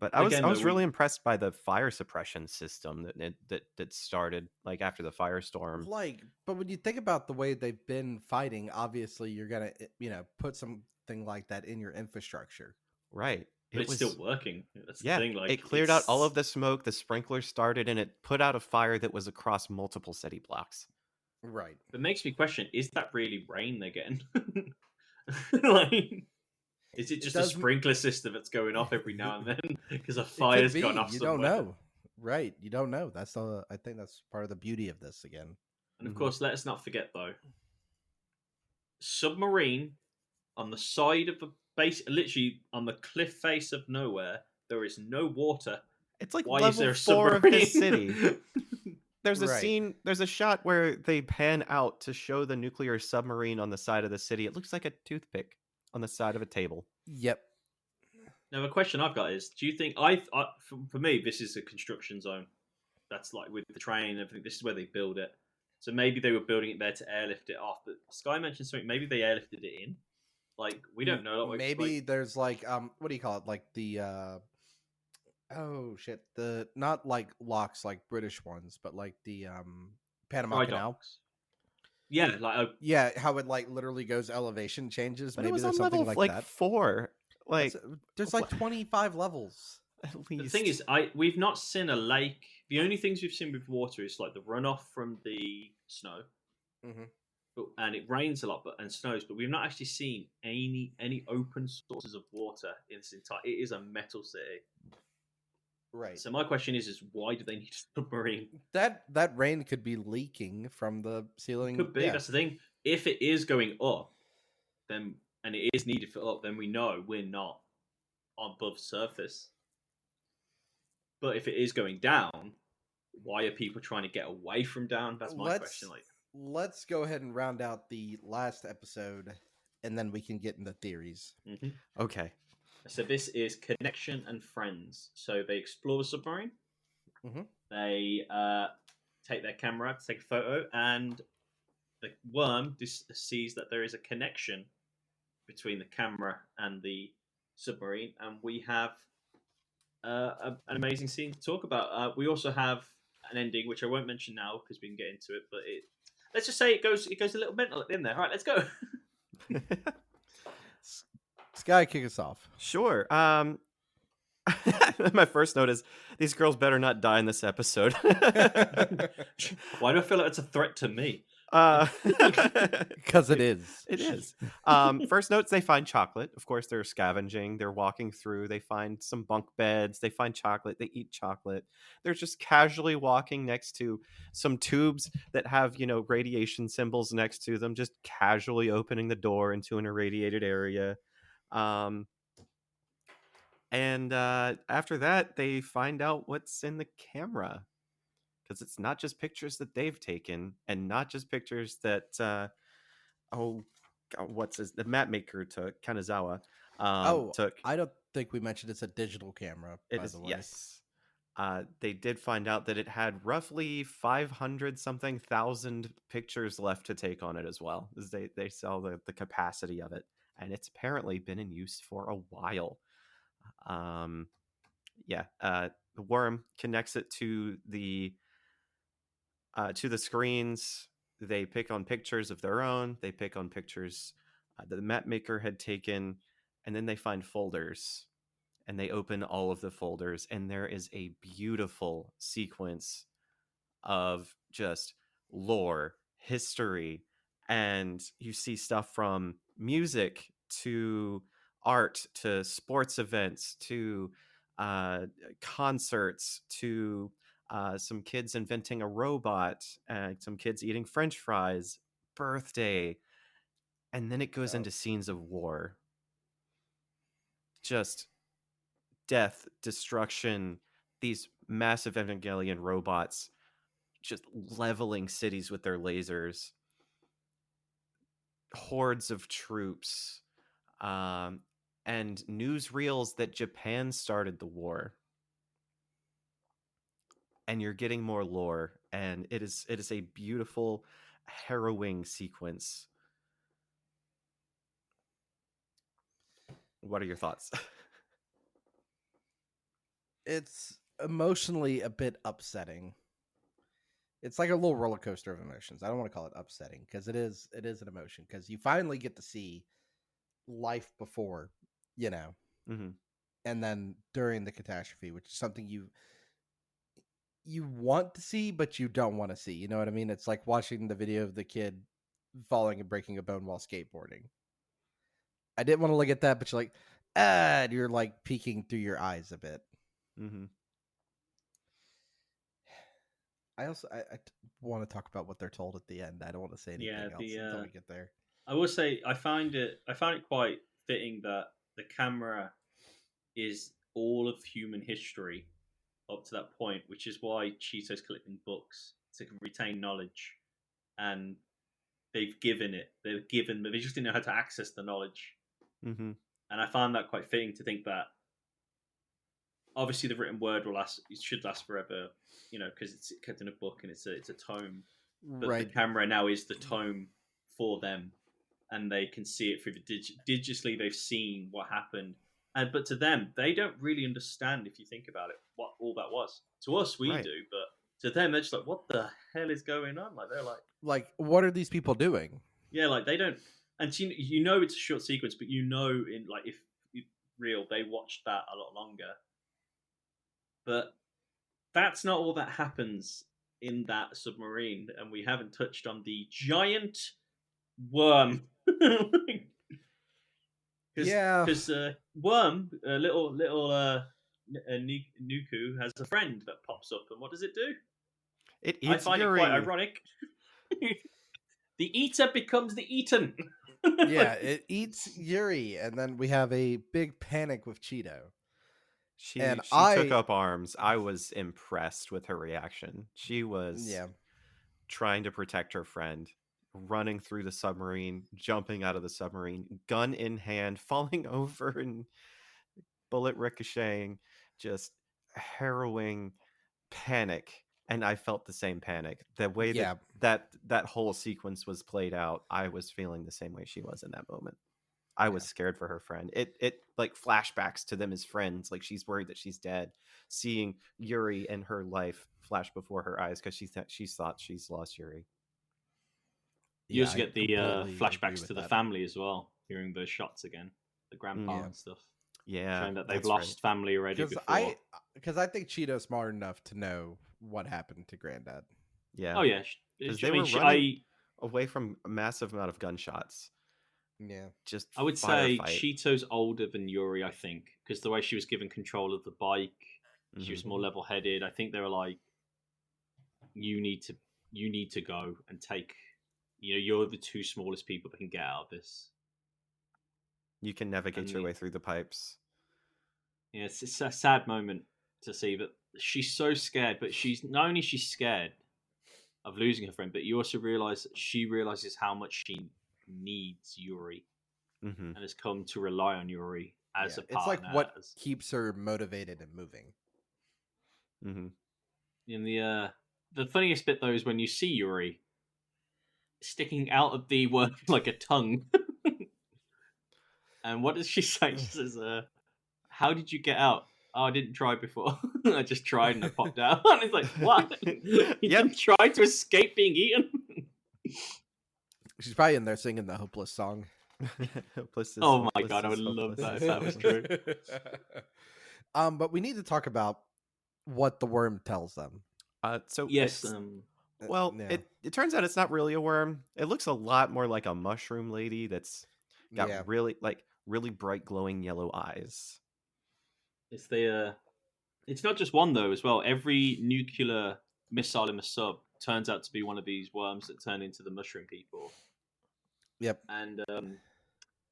But I Again, though, was really impressed by the fire suppression system that started like after the firestorm. Like, but when you think about the way they've been fighting, obviously you're gonna, put something like that in your infrastructure. Right. but It it's still was working. That's the yeah. thing. Like, It cleared out all of the smoke. The sprinklers started, and it put out a fire that was across multiple city blocks. Right. It makes me question: is that really rain they're getting? Like, is it It just a does. sprinkler system that's going off every now and then because a It could fire's be. gone off You don't somewhere? know. Right. You don't know. That's the. I think that's part of the beauty of this again. And of course, let us not forget though, submarine on the side of a base, literally on the cliff face of nowhere. There is no water. It's like Why is level there a 4 of this city. submarine? There's a Right. scene, there's a shot where they pan out to show the nuclear submarine on the side of the city. It looks like a toothpick on the side of a table. Yep. Now, a question I've got is: do you think for me, this is a construction zone? That's like with the train and everything. This is where they build it. So maybe they were building it there to airlift it off. But Sky mentioned something. Maybe they airlifted it in. Like, we don't know. Like, Maybe there's like what do you call it? Like the oh shit, the not like locks like British ones, but like the Panama dry Canal. docks. Yeah, like Yeah, how it like literally goes elevation changes. But it Maybe was there's on something level like like that. 4. Like There's like 25 levels. at the least. thing is, we've not seen a lake. The only things we've seen with water is like the runoff from the snow, Mm-hmm. and it rains a lot, and snows. But we've not actually seen any open sources of water in this entire. It is a metal city. Right. So my question is why do they need a submarine? That rain could be leaking from the ceiling. Could be. Yeah. That's the thing. If it is going up, then and it is needed for up, then we know we're not above surface. But if it is going down, why are people trying to get away from down? That's my question. Like, let's go ahead and round out the last episode, and then we can get into theories. Okay. So this is Connection and Friends. So they explore the submarine. Mhm. They take their camera to take a photo, and the worm sees that there is a connection between the camera and the submarine, and we have an amazing scene to talk about. We also have an ending, which I won't mention now because we can get into it. But let's just say it goes a little mental at the end there. All right, let's go. Sky, kick us off. Sure. My first note is these girls better not die in this episode. Why do I feel like it's a threat to me? Because it is. It is. First notes, they find chocolate. Of course, they're scavenging. They're walking through. They find some bunk beds. They find chocolate. They eat chocolate. They're just casually walking next to some tubes that have, radiation symbols next to them, just casually opening the door into an irradiated area. And after that, they find out what's in the camera. Because it's not just pictures that they've taken, and not just pictures that the map maker took, Kanazawa took. I don't think we mentioned it's a digital camera. It by is, the way. yes. They did find out that it had roughly 500 something thousand pictures left to take on it as well. As they sell the capacity of it, and it's apparently been in use for a while. The worm connects it to the screens. They pick on pictures of their own. They pick on pictures that the map maker had taken, and then they find folders, and they open all of the folders, and there is a beautiful sequence of just lore, history, and you see stuff from music to art to sports events to concerts to some kids inventing a robot, some kids eating French fries, birthday, and then it goes into scenes of war. Just death, destruction, these massive Evangelion robots just leveling cities with their lasers, hordes of troops, and newsreels that Japan started the war. and you're getting more lore, and it is a beautiful, harrowing sequence. What are your thoughts? It's emotionally a bit upsetting. It's like a little roller coaster of emotions. I don't want to call it upsetting because it is an emotion because you finally get to see life before, you know, Hmm. and then during the catastrophe, which is something you want to see but you don't want to see. You know what I mean? It's like watching the video of the kid falling and breaking a bone while skateboarding. I didn't want to look at that, but you're like, and you're like peeking through your eyes a bit. Hmm. I want to talk about what they're told at the end. I don't want to say Yeah, anything else the until we get there. I will say I found it quite fitting that the camera is all of human history up to that point, which is why Cheeto's collecting books to retain knowledge, and they just didn't know how to access the knowledge, Hmm. and I found that quite fitting to think that obviously the written word it should last forever, because it's kept in a book and it's a tome, but the Right. camera now is the tome for them, and they can see it through the digitally. They've seen what happened, and but to them, they don't really understand, if you think about it, what all that was. To us, we Right. do, but to them, they're just like, "What the hell is going on?" Like they're like, Like, what are these people doing? "Yeah, like they don't." And it's a short sequence, but in like if real, they watched that a lot longer. But that's not all that happens in that submarine, and we haven't touched on the giant worm. Yeah. Because Worm, Nuku has a friend that pops up, and what does it do? It I eats find it quite Yuri. ironic. The eater becomes the eaten. Yeah, it eats Yuri, and then we have a big panic with Cheeto. She And she took I, up arms. I was impressed with her reaction. She was yeah, trying to protect her friend, running through the submarine, jumping out of the submarine, gun in hand, falling over and bullet ricocheting, just harrowing panic. And I felt the same panic. The way that yeah, that whole sequence was played out, I was feeling the same way she was in that moment. I yeah, was scared for her friend. It like flashbacks to them as friends. Like she's worried that she's dead. Seeing Yuri and her life flash before her eyes because she's thought she's lost Yuri. You yeah. also I get the completely agree flashbacks with to the that. family as well, hearing those shots again, the grandpa Mm, Yeah, and stuff, yeah, showing that they've that's right. lost family already because before. I think Cheeto's smart enough to know what happened to Granddad. Yeah, Oh yeah, because I they mean, were running away from a massive amount of gunshots. Yeah, Just I would say firefight. Cheeto's older than Yuri, I think, because the way she was given control of the bike, she Hmm. was more level-headed. I think they were like, "You need to, you need to go and take. You're the two smallest people that can get out of this." You can navigate And your way through the pipes. yeah, it's a sad moment to see that she's so scared. But she's not only she's scared of losing her friend, but you also realize that she realizes how much she needs Yuri Hmm. and has come to rely on Yuri as yeah. a It's like partner. what keeps her motivated and moving. Hmm. In the funniest bit though is when you see Yuri sticking out of the worm like a tongue. And what does she say? She says, "How did you get out?" "Oh, I didn't try before. I just tried and I popped out." And it's like, what? You Yep. didn't try to escape being eaten? She's probably in there singing the hopeless song. Oh my Hopeless god, I would is love hopeless that is if that was hopeless. true. But we need to talk about what the worm tells them. So Yes, it's well, Yeah, it turns out it's not really a worm. It looks a lot more like a mushroom lady that's got yeah. really bright glowing yellow eyes. it's the it's not just one though as well. Every nuclear missile in the sub turns out to be one of these worms that turn into the mushroom people. Yep. And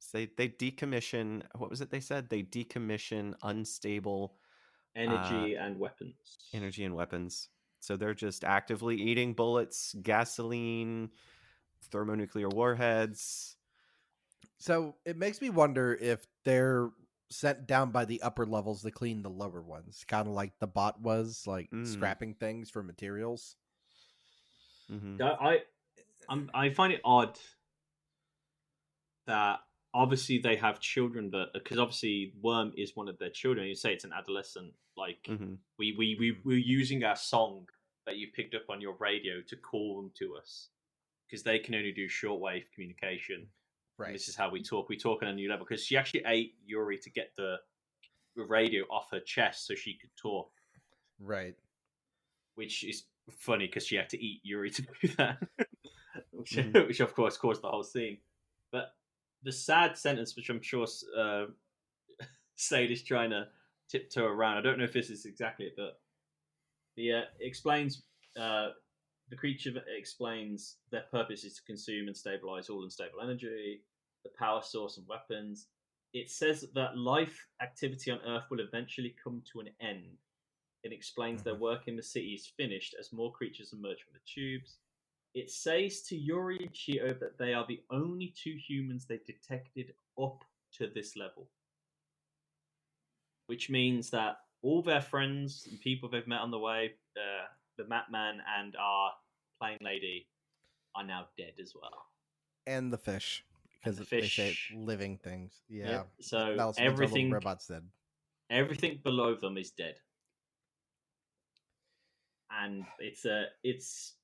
So they decommission, what was it they said? They decommission unstable uh energy and weapons. energy and weapons. So they're just actively eating bullets, gasoline, thermonuclear warheads. So it makes me wonder if they're sent down by the upper levels to clean the lower ones, kind of like the bot was, like scrapping things for materials. Mm-hmm. I find it odd that obviously they have children, but because obviously Worm is one of their children, you say it's an adolescent. Like Mm-hmm. we're using our song that you picked up on your radio to call them to us because they can only do shortwave communication. And Right. this is how we talk. We talk on a new level because she actually ate Yuri to get the radio off her chest so she could talk, Right. which is funny because she had to eat Yuri to do that, Mm-hmm. which of course caused the whole scene. But the sad sentence, which I'm sure Slade is trying to tiptoe around, I don't know if this is exactly it, but the explains the creature explains their purpose is to consume and stabilize all unstable energy, the power source and weapons. It says that life activity on Earth will eventually come to an end. It explains their work in the city is finished as more creatures emerge from the tubes. It says to Yuri and Cheeto that they are the only two humans they detected up to this level, which means that all their friends and people they've met on the way, the Map Man and our plane lady, are now dead as well. And the fish, And because the they say fish. living things. Yeah. Yep. So That also means our little robots dead. everything below them is dead, and it's.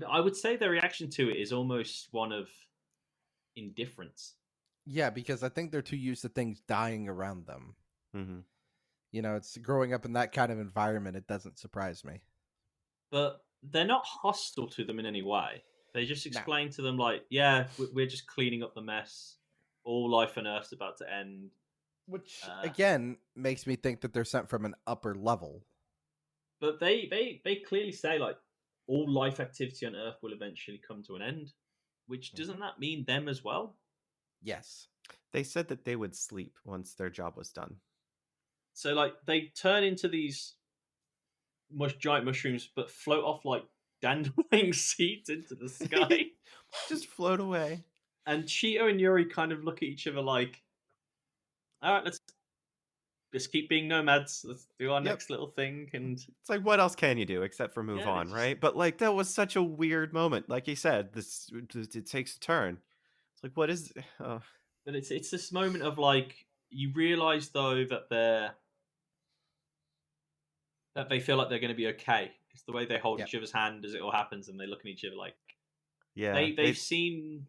I would say the reaction to it is almost one of indifference. Yeah, because I think they're too used to things dying around them. Mm-hmm. You know, it's growing up in that kind of environment. It doesn't surprise me. But they're not hostile to them in any way. They just No. explain to them like, yeah, we're just cleaning up the mess. All life on Earth's about to end. Which, again, makes me think that they're sent from an upper level. But they clearly say like all life activity on Earth will eventually come to an end. Which doesn't that mean them as well? Yes. They said that they would sleep once their job was done. So like they turn into these giant mushrooms, but float off like dandelion seeds into the sky. Just float away. And Cheeto and Yuri kind of look at each other like, all right, let's just keep being nomads. Let's do our next little thing. And it's like, what else can you do except for move Yeah, on, it's right? But like, that was such a weird moment. Like you said, this it takes a turn. It's like, what is? but it's this moment of like you realize though that they feel like they're going to be okay. It's the way they hold each other's hand as it all happens, and they look at each other like Yeah, they've seen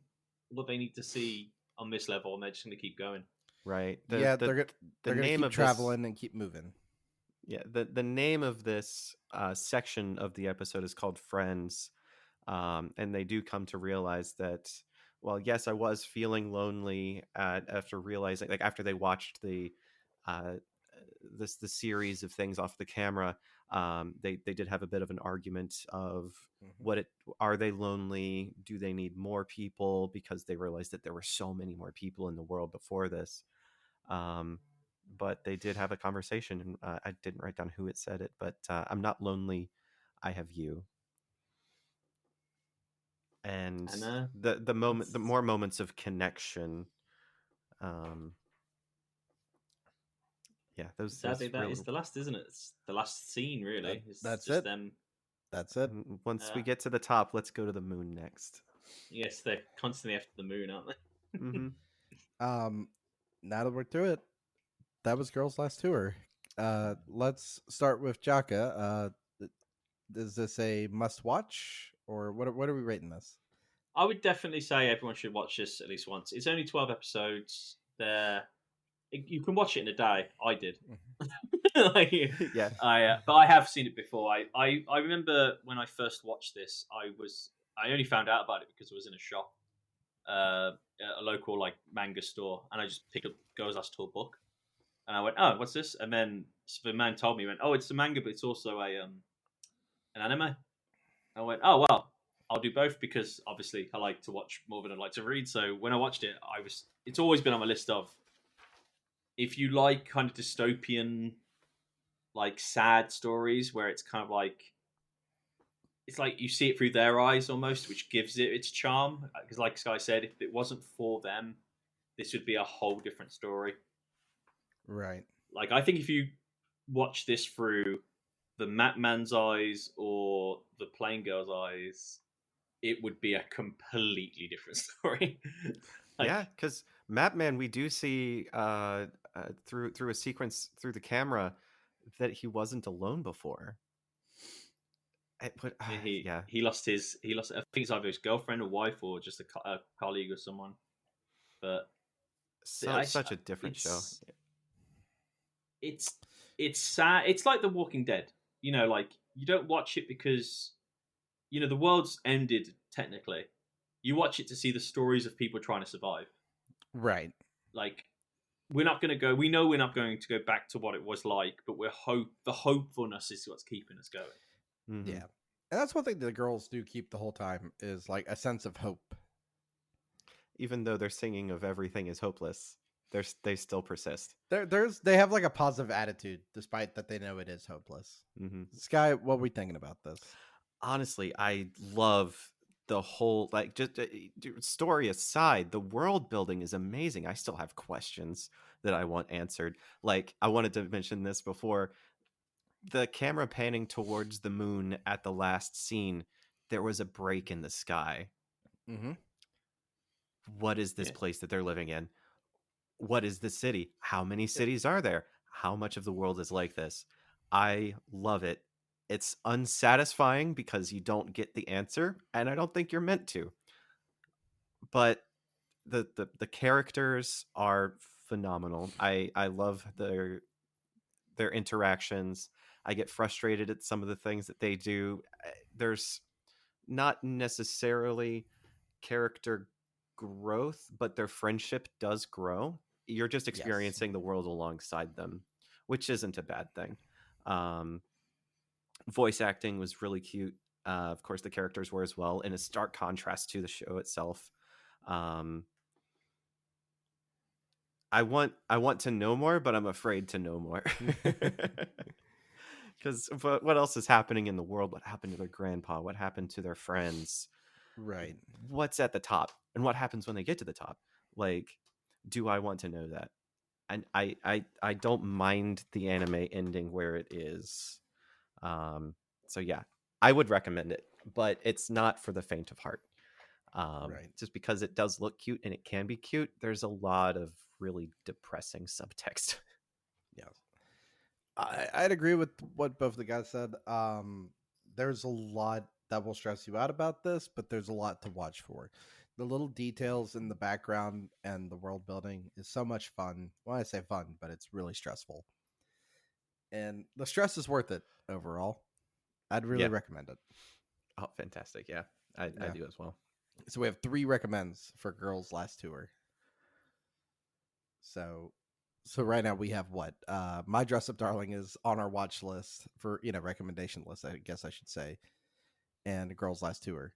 what they need to see on this level, and they're just going to keep going. right. they're going to keep of traveling and keep moving. Yeah, the name of this section of the episode is called Friends, and they do come to realize that. Well, yes, I was feeling lonely after realizing, like after they watched uh, the series of things off the camera. They did have a bit of an argument of are they lonely? Do they need more people? Because they realized that there were so many more people in the world before this. But they did have a conversation, and I didn't write down who it said it, but I'm not lonely, I have you. And the moment, the more moments of connection, yeah, Sadly, that is the last, isn't it? It's the last scene, really. That's just it. them. That's it. Once we get to the top, let's go to the moon next. Yes, they're constantly after the moon, aren't they? Mm-hmm. Now that we're through it, that was Girls' Last Tour. Let's start with Jaka. Is this a must-watch, or what are we rating this? I would definitely say everyone should watch this at least once. It's only 12 episodes. You can watch it in a day. I did. Like, Yeah. But I have seen it before. I remember when I first watched this, I only found out about it because I was in a shop, a local like manga store, and I just picked up Girls Last Tour book, and I went, "Oh, what's this?" And then the man told me, he went, "Oh, it's a manga, but it's also an anime." I went, "Oh well, I'll do both because obviously I like to watch more than I like to read." So when I watched it, it's always been on my list of, if you like kind of dystopian, like sad stories where it's kind of like, it's like you see it through their eyes almost, which gives it its charm. Because like Sky said, if it wasn't for them, this would be a whole different story. Right. Like, I think if you watch this through the Map Man's eyes or the Plain Girl's eyes, it would be a completely different story. Like, Yeah, because Mapman, we do see through a sequence through the camera that he wasn't alone before. But he yeah, he lost his he lost. I think it's either his girlfriend or wife or just a colleague or someone. But such a different show. it's it's it's sad. It's like The Walking Dead. Like, you don't watch it because the world's ended technically. You watch it to see the stories of people trying to survive. Right. Like, we're not going to go. We know we're not going to go back to what it was like, but the hopefulness is what's keeping us going. Mm-hmm. Yeah. And that's one thing the girls do keep the whole time is like a sense of hope. Even though they're singing of everything is hopeless, they still persist. They have like a positive attitude despite that they know it is hopeless. Mm-hmm. Sky, what are we thinking about this? Honestly, I love the whole, like, just story aside, the world building is amazing. I still have questions that I want answered. Like, I wanted to mention this before. The camera panning towards the moon at the last scene, there was a break in the sky. Mm-hmm. What is this place that they're living in? What is the city? How many cities are there? How much of the world is like this? I love it. It's unsatisfying because you don't get the answer, and I don't think you're meant to. But the characters are phenomenal. I love their interactions. I get frustrated at some of the things that they do. There's not necessarily character growth, but their friendship does grow. You're just Yes. experiencing the world alongside them, which isn't a bad thing. Voice acting was really cute. Of course, the characters were as well, in a stark contrast to the show itself. I want to know more, but I'm afraid to know more. Because what else is happening in the world? What happened to their grandpa? What happened to their friends? Right. What's at the top? And what happens when they get to the top? Like, do I want to know that? And I don't mind the anime ending where it is. So yeah, I would recommend it, but it's not for the faint of heart. Right. Just because it does look cute and it can be cute, there's a lot of really depressing subtext. Yes. I'd agree with what both the guys said. There's a lot that will stress you out about this, but there's a lot to watch for. The little details in the background and the world building is so much fun. Well, I say fun, but it's really stressful. And the stress is worth it overall. I'd really recommend it. Oh, fantastic. Yeah, I do as well. So we have 3 recommends for Girls Last Tour. So right now we have what? My Dress Up Darling is on our watch list for, recommendation list, I guess I should say. And Girls Last Tour.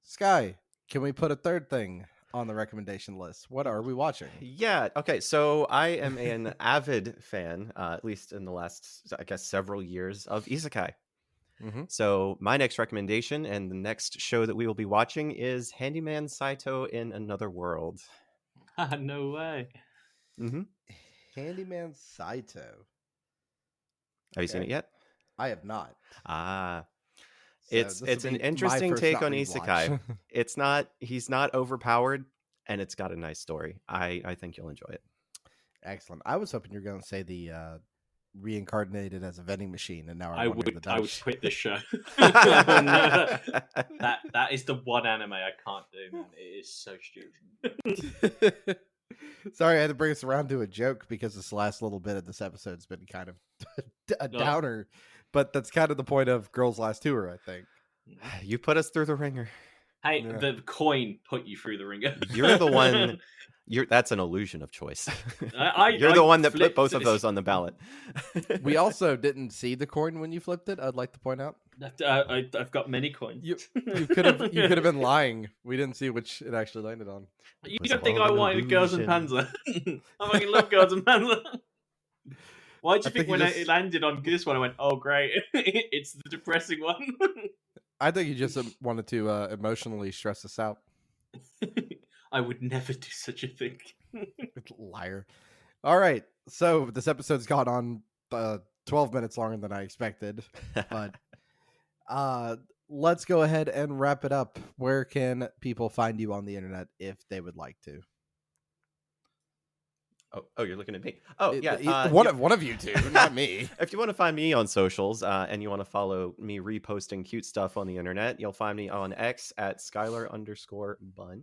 Sky, can we put a third thing on the recommendation list? What are we watching? Yeah. Okay. So I am an avid fan, at least in the last, I guess, several years, of isekai. Mm-hmm. So my next recommendation and the next show that we will be watching is Handyman Saito in Another World. No way. Mm-hmm. Handyman Saito. Have you seen it yet? I have not. Ah, So it's an interesting take on isekai. He's not overpowered, and it's got a nice story. I think you'll enjoy it. Excellent. I was hoping you were going to say the reincarnated as a vending machine, and now I would quit this show. No, that is the one anime I can't do, man. It is so stupid. Sorry, I had to bring us around to a joke because this last little bit of this episode's been kind of a downer, but that's kind of the point of Girls Last Tour, I think. You put us through the ringer. Hey, the coin put you through the ringer. You're the one. That's an illusion of choice. You're the one that put both of those on the ballot. We also didn't see the coin when you flipped it. I'd like to point out. I've got many coins. You could have been lying. We didn't see which it actually landed on. You don't think I wanted Girls and Panzer? I fucking love Girls and Panzer. Why do you think when it landed on this one, I went, "Oh, great! It's the depressing one." I think you just wanted to emotionally stress us out. I would never do such a thing. Liar. All right. So this episode's gone on 12 minutes longer than I expected, but let's go ahead and wrap it up. Where can people find you on the internet if they would like to? Oh, you're looking at me. Oh, yeah. One of you two, not me. If you want to find me on socials and you want to follow me reposting cute stuff on the internet, you'll find me on X at Skylar_Bun.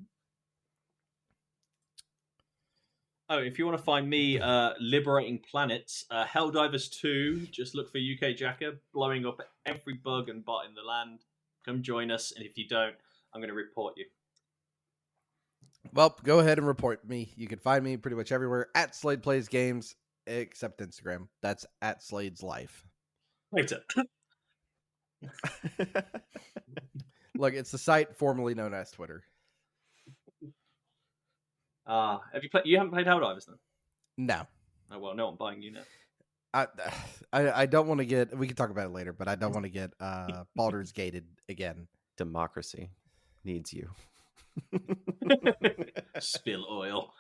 Oh, if you want to find me liberating planets, Helldivers 2, just look for UK Jaka, blowing up every bug and bot in the land. Come join us, and if you don't, I'm going to report you. Well, go ahead and report me. You can find me pretty much everywhere at Slade Plays Games, except Instagram. That's at Slade's Life. Later. Look, it's the site formerly known as Twitter. Have you played? You haven't played Helldivers then? No. Oh well, no, I'm buying you now. I don't want to get. We can talk about it later, but I don't want to get Baldur's Gated again. Democracy needs you. Spill oil.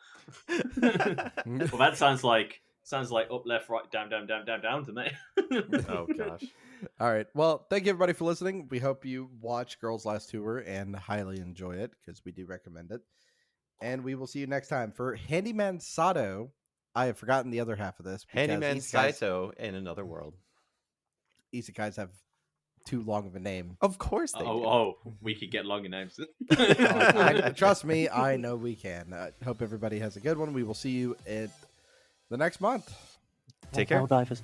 Well, that sounds like up, left, right, down to me. Oh gosh. All right. Well, thank you everybody for listening. We hope you watch Girls Last Tour and highly enjoy it because we do recommend it. And we will see you next time for Handyman Sato. I have forgotten the other half of this. Handyman Saito in another world. Isekais have too long of a name. Of course they do. Oh, we could get longer names. Trust me, I know we can. Hope everybody has a good one. We will see you in the next month. Take care. Helldivers.